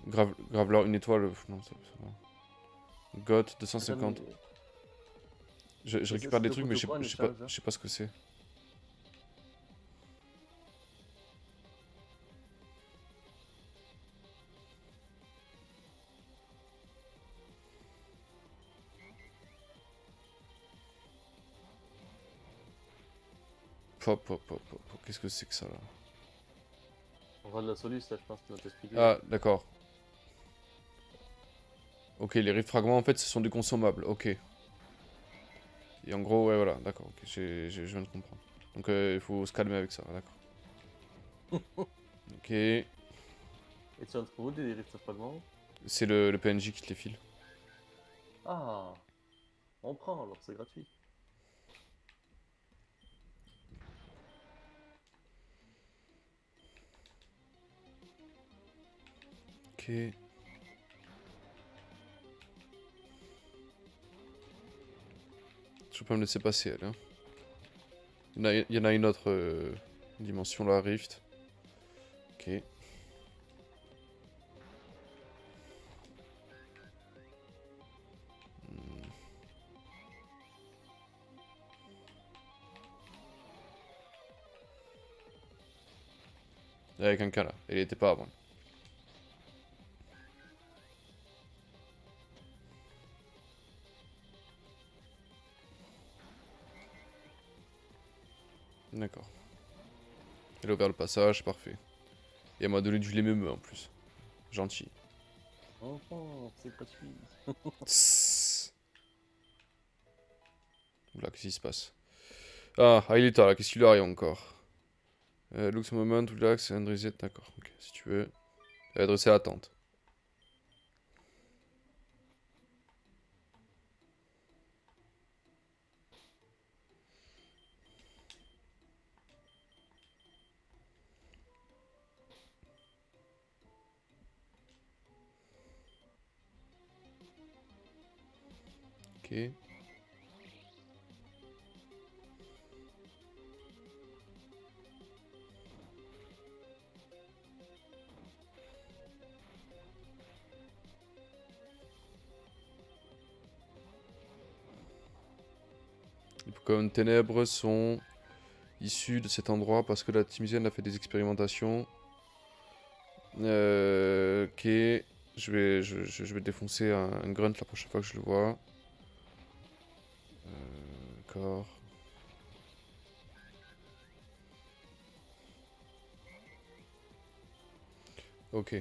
Graveleur, une étoile, non, ça va. Goth, Attends, 250. Je mais ça, récupère ça des te trucs, mais coûte quoi en échange, hein? je sais pas ce que c'est. Qu'est-ce que c'est que ça là? On va de la soluce, là, je pense qu'il va t'expliquer. Ah, d'accord. Ok, les riffs fragments en fait ce sont des consommables, ok. Et en gros, ouais, voilà, d'accord, ok, je viens de comprendre. Donc il faut se calmer avec ça, d'accord. Ok, Et tu en trouves où des rifts fragments? c'est le PNJ qui te les file. Ah, on prend alors, c'est gratuit. Ok. Je peux pas me laisser passer, elle. Hein. Il y en a une autre dimension là, Rift. Ok. Il y avait quelqu'un là, elle était pas avant. D'accord. Elle a ouvert le passage, parfait. Et elle m'a donné du lait mémeux en plus. Gentil. Enfant, c'est gratuit. Tss. Oula, qu'est-ce qui se passe? Ah, Aileta, là, qu'est-ce qu'il lui arrive encore? Looks moment, relax, and reset, d'accord. Ok, si tu veux. Adresser à la tente. Ok. Les Pokémon ténèbres sont issus de cet endroit parce que la Timisienne a fait des expérimentations. Ok. Je vais défoncer un grunt la prochaine fois que je le vois. D'accord. Ok.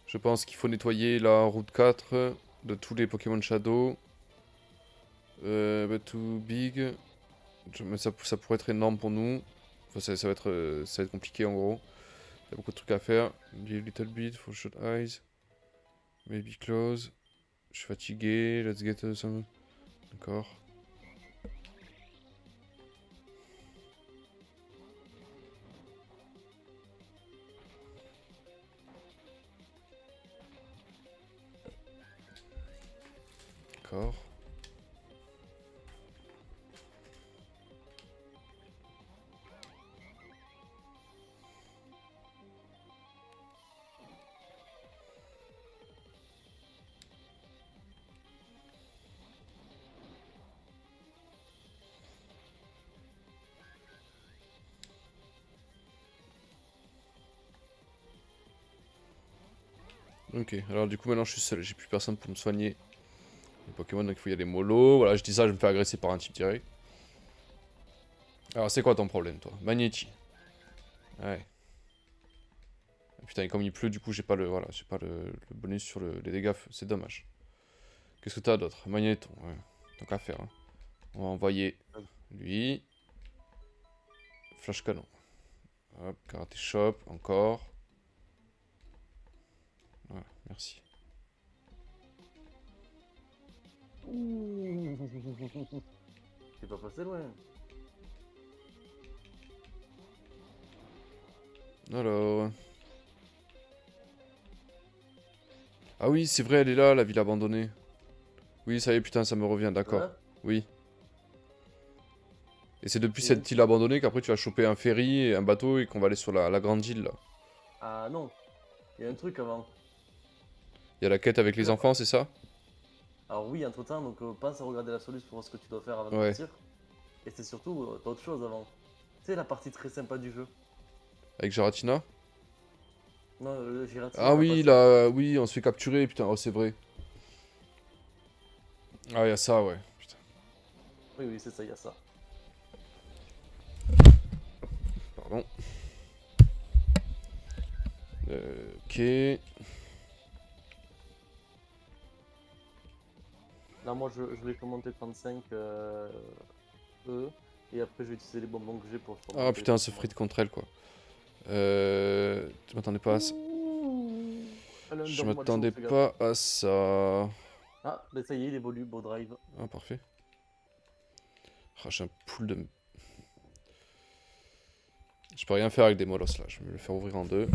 Je pense qu'il faut nettoyer la route 4 de tous les Pokémon Shadow. But too big. Mais ça pourrait être énorme pour nous. Enfin, ça va être compliqué en gros. Il y a beaucoup de trucs à faire. Little bit, for shut eyes. Maybe close. Je suis fatigué. Let's get some. D'accord. D'accord. Ok, alors du coup maintenant je suis seul, j'ai plus personne pour me soigner. Les Pokémon, donc il faut y aller mollo. Voilà, je dis ça, je me fais agresser par un type direct. Alors c'est quoi ton problème toi? Magnéti. Ouais. Putain, et comme il pleut, du coup j'ai pas le le bonus sur les dégâts, c'est dommage. Qu'est-ce que t'as d'autre? Magnéton, ouais. Tant qu'à faire. Hein. On va envoyer lui. Flash canon. Hop, karaté shop, encore. Ouais, merci. T'es pas passé loin. Alors. Ah oui, c'est vrai, elle est là, la ville abandonnée. Oui, ça y est, putain, ça me revient, d'accord. Ouais. Oui. Et c'est depuis Il y a un cette île truc. abandonnée qu'après tu vas choper un ferry et un bateau et qu'on va aller sur la grande île là. Ah non, il y a un truc avant. Il y a la quête avec Tu sais, les enfants, c'est ça? Alors oui, entre-temps, donc pense à regarder la soluce pour voir ce que tu dois faire avant de Ouais. partir. Et c'est surtout, t'as autre chose avant. Tu sais, la partie très sympa du jeu. Avec Giratina? Non, le Giratina, Ah t'as oui, passé. là, oui, on se fait capturer, putain, oh c'est vrai. Ah, il y a ça, ouais. Putain, Oui, oui, c'est ça, il y a ça. pardon. Ok. Là, moi, je vais commenter 35 E. Et après, je vais utiliser les bonbons que j'ai pour Ah augmenter les putain, ce Pokémon. frit contre elle, quoi. Je m'attendais pas à ça. Ouh. Elle a un Je Dormacho, m'attendais fais gaffe. pas à ça. Ah, ben ça y est, il évolue, beau drive. Ah, parfait. Ah, j'ai un pool de... Je peux rien faire avec des molosses, là. Je vais me le faire ouvrir en deux.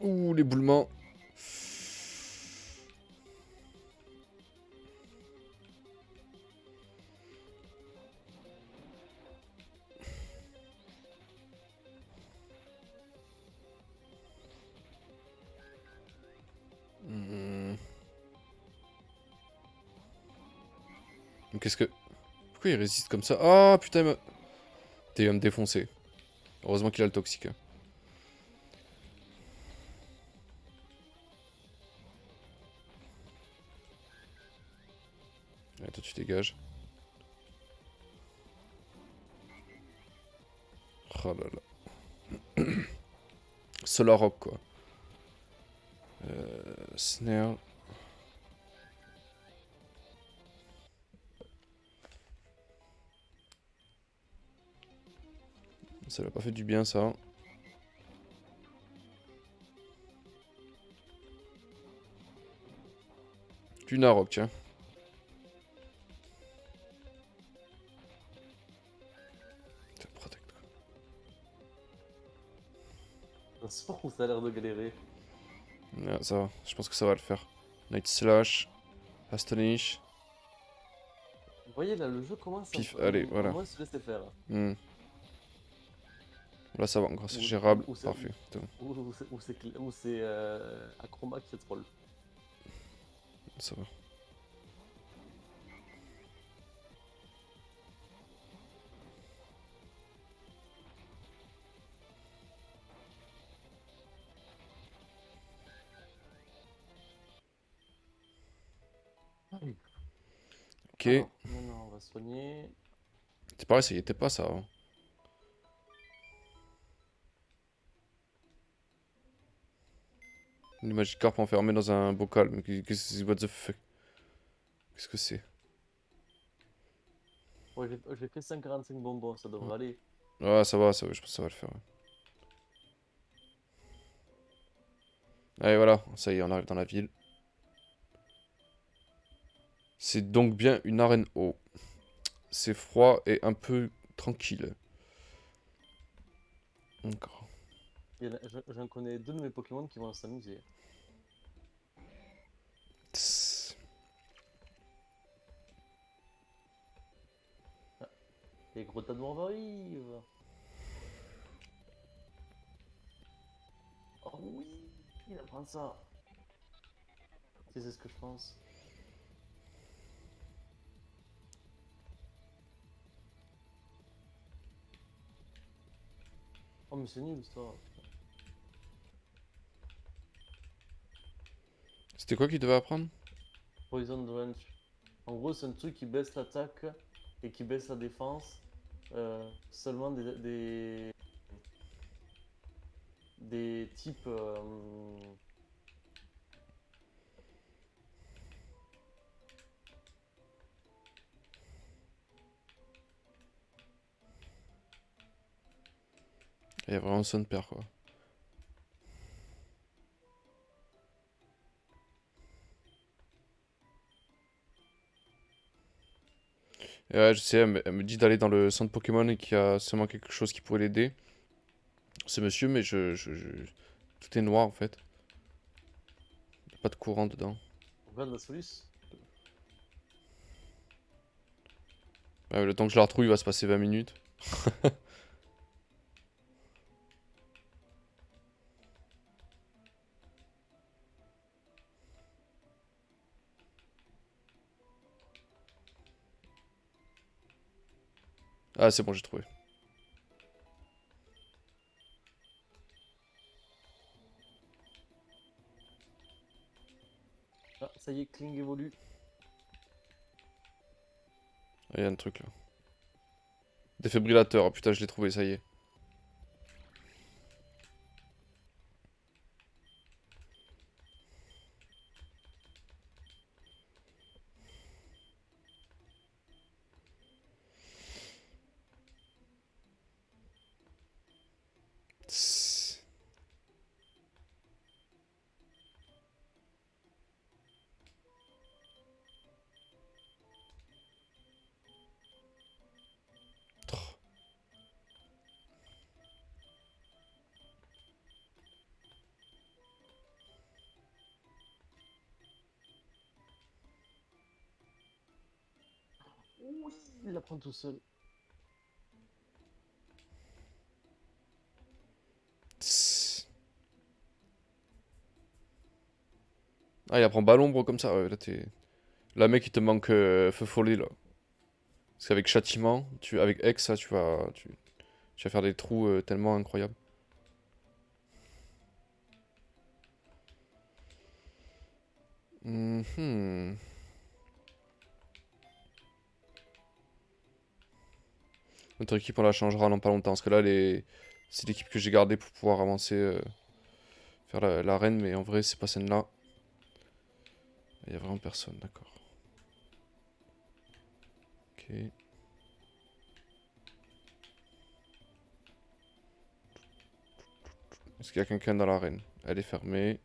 Ouh, l'éboulement. Hmm. Mais qu'est-ce que... Pourquoi il résiste comme ça? Ah, putain, il m'a... T'es me défoncer. Heureusement qu'il a le toxique. Hein. toi tu dégages. Oh là là. Solar Rock quoi. Snare. Ça l'a pas fait du bien ça. Du Narok tiens. Ça protecte quoi. Un sport où ça a l'air de galérer. Ouais, ça va, je pense que ça va le faire. Night Slash. Astonish. Vous voyez là, le jeu commence Pif, à allez, voilà. moins se laisser faire. Hmm. Là ça va encore, c'est Ou, gérable. ou c'est Parfait. Tout. ou c'est Acrobat qui fait troll. Ça va. Ok. Alors, maintenant on va soigner. C'est pareil, ça y était pas ça avant. Le Magikarp enfermé dans un bocal. Mais qu'est-ce que c'est? What the fuck? Qu'est-ce que c'est? Ouais, j'ai fait 145 bonbons, ça devrait aller. Ouais, ça va, je pense que ça va le faire. Ouais. Allez, voilà, ça y est, on arrive dans la ville. C'est donc bien une arène eau. C'est froid et un peu tranquille. D'accord. J'en connais deux de mes Pokémon qui vont s'amuser. Tss. Les gros tas de morts arrivent. Oh oui, il apprend ça. Si c'est ce que je pense. Oh mais c'est nul ça. C'était quoi qu'il devait apprendre? Poison Drench. En gros, c'est un truc qui baisse l'attaque et qui baisse la défense. Seulement des types. Il y a vraiment son père quoi. Et ouais, je sais, elle me dit d'aller dans le centre Pokémon et qu'il y a seulement quelque chose qui pourrait l'aider. Ce monsieur, mais tout est noir en fait. Il y a pas de courant dedans. On regarde la soluce. Ouais, le temps que je la retrouve, il va se passer 20 minutes. Ah, c'est bon, j'ai trouvé. Ah, ça y est, Kling évolue. Ah, il y a un truc là. Défibrillateur, oh, putain, je l'ai trouvé, ça y est. Tss. Trrr. Oui, il apprend tout seul. Tss. Ah, il apprend Ballombre comme ça. Ouais, là, t'es. Là, mec, il te manque Feu Follet là. Parce qu'avec Châtiment, avec X, là, tu vas faire des trous tellement incroyables. Mhm. Notre équipe, on la changera dans pas longtemps. Parce que là, c'est l'équipe que j'ai gardée pour pouvoir avancer, faire l'arène. Mais en vrai, c'est pas celle-là. Il y a vraiment personne, d'accord. Ok. Est-ce qu'il y a quelqu'un dans l'arène? Elle est fermée.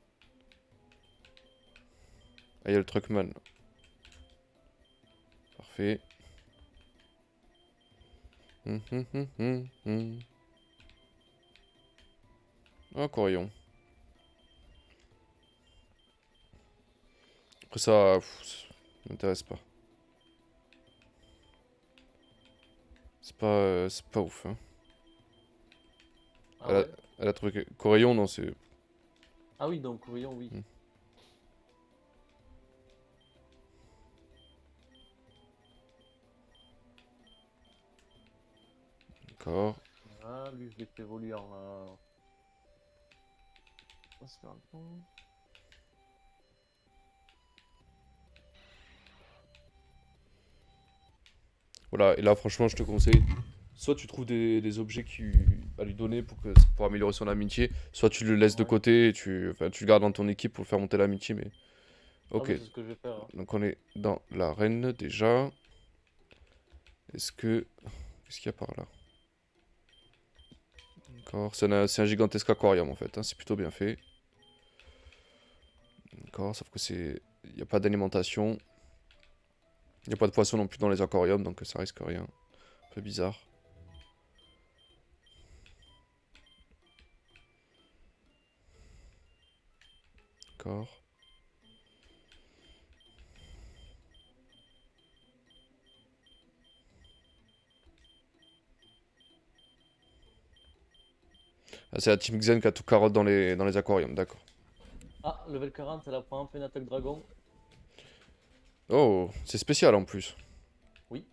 Ah, il y a le truckman. Parfait. Ah, Corion. Après ça, ça m'intéresse pas. C'est pas ouf, hein. Ah Elle a, ouais. elle a trouvé que... Corion, non, c'est... Ah oui, donc voyons, oui. Hmm. D'accord. Ah, lui, je l'ai fait évoluer en. Aspiraton. Voilà, et là, franchement, je te conseille. Soit tu trouves des objets à lui donner pour améliorer son amitié, soit tu le laisses de Ouais. côté et enfin, tu le gardes dans ton équipe pour faire monter l'amitié, mais... Ah Ok, oui, c'est ce que je vais faire, hein. donc on est dans l'arène déjà. Qu'est-ce qu'il y a par là? D'accord, c'est un gigantesque aquarium en fait, hein, c'est plutôt bien fait. D'accord, sauf que c'est... Il n'y a pas d'alimentation. Il n'y a pas de poisson non plus dans les aquariums, donc ça risque rien. Un peu bizarre. D'accord. Ah, c'est la Team Xen qui a tout carotte dans les aquariums, d'accord. Ah, level 40, elle apprend enfin une attaque dragon. Oh, c'est spécial en plus. Oui.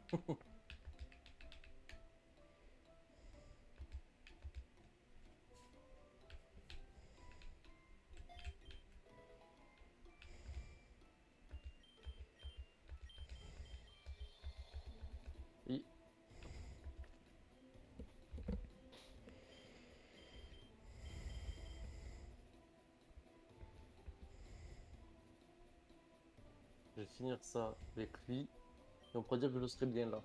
Oui. Je vais finir ça avec lui. Et on pourrait dire que je serai bien là.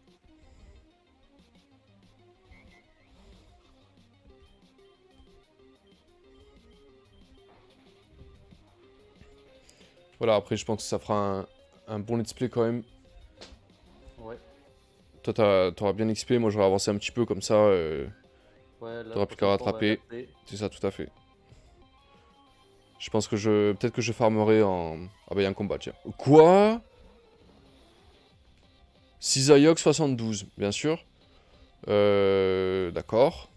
Voilà, après je pense que ça fera un bon let's play quand même. Ouais. Toi t'auras bien XP, moi j'aurais avancé un petit peu comme ça, Ouais, la t'auras plus qu'à prochaine fois, on va rattraper. adapter. C'est ça, tout à fait. Je pense que peut-être que je farmerai en... Ah bah il y a un combat, tiens. Quoi? Cisaillok 72, bien sûr. D'accord.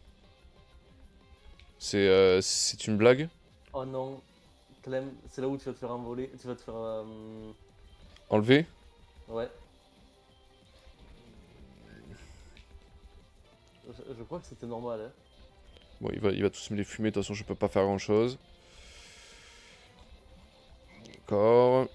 C'est une blague? Oh non, Clem, c'est là où tu vas te faire envoler. Tu vas te faire. Enlevé? Ouais. Je crois que c'était normal, hein. Bon, il va tous me les fumer, de toute façon je peux pas faire grand-chose. D'accord.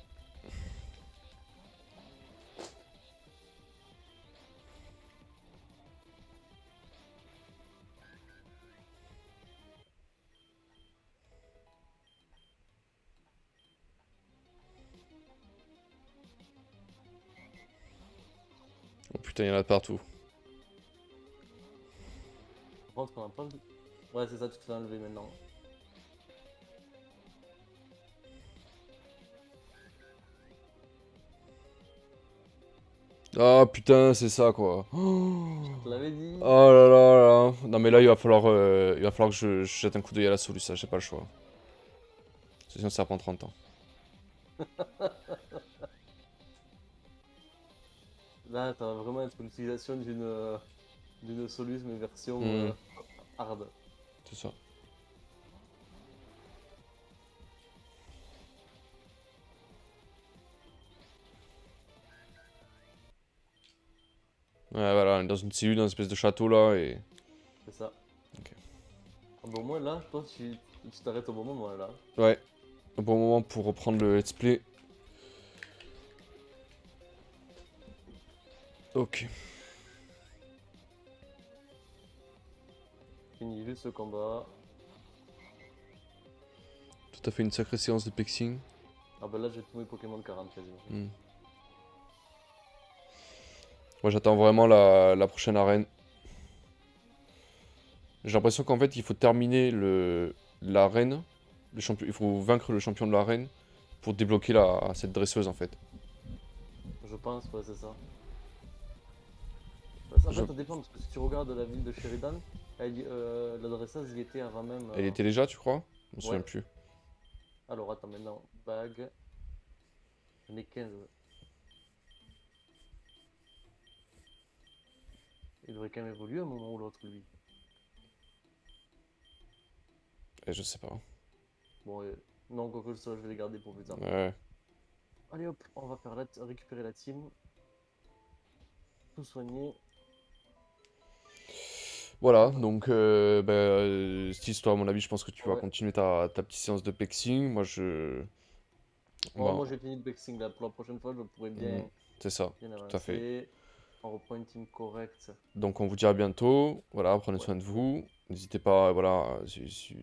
Oh putain, il y en a de partout. Par contre, on a pas. Ouais, c'est ça, tu te fais enlever maintenant. Ah putain, c'est ça quoi. Oh Je te l'avais dit. là là là. Non mais là il va falloir que je jette un coup d'œil à la solution, j'ai pas le choix. Sinon ça prend 30 ans. Là, ça va vraiment être l'utilisation d'une Solus, mais version Hmm, hard. c'est ça. Ouais voilà, on est dans une cellule, dans une espèce de château là et... C'est ça. Ok. Ah, bon, moi là, toi, tu t'arrêtes au bon moment là. Ouais, un bon moment pour reprendre le let's play. Ok. finis juste ce combat. Tout à fait une sacrée séance de pexing. Ah bah là j'ai tous mes Pokémon de 40 quasiment. Hmm. Moi j'attends vraiment la prochaine arène. J'ai l'impression qu'en fait il faut terminer l'arène. Il faut vaincre le champion de l'arène pour débloquer cette dresseuse en fait. Je pense, ouais, c'est ça. En fait, ça dépend parce que si tu regardes la ville de Sheridan, la dresseuse y était avant même. Elle était déjà, tu crois? Je me souviens Ouais. plus. Alors attends, maintenant, bague. J'en ai 15. Ouais. Il devrait quand même évoluer à un moment ou l'autre, lui. Et je sais pas. Bon, non, quoi que ce soit, je vais les garder pour plus tard. Ouais. Allez hop, on va faire récupérer la team. Tout soigner. Voilà, donc cette histoire, à mon avis, je pense que tu vas Ouais. continuer ta petite séance de pexing. Moi, Bon, bon, moi j'ai fini le Bexing là. Pour la prochaine fois, je pourrais bien, c'est ça, bien tout à fait. avancer. On reprend une team correcte. Donc, on vous dit à bientôt. Voilà, prenez Ouais. soin de vous. N'hésitez pas, voilà, si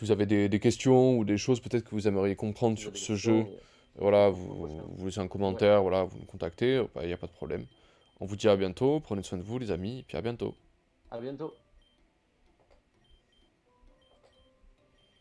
vous avez des questions ou des choses peut-être que vous aimeriez comprendre Si vous sur avez des ce jeu, questions, voilà, pour la prochaine. vous laissez un Ouais. commentaire, voilà, vous me contactez, il n'y a pas de problème. On vous dit à bientôt, prenez soin de vous, les amis, et puis à bientôt. À bientôt.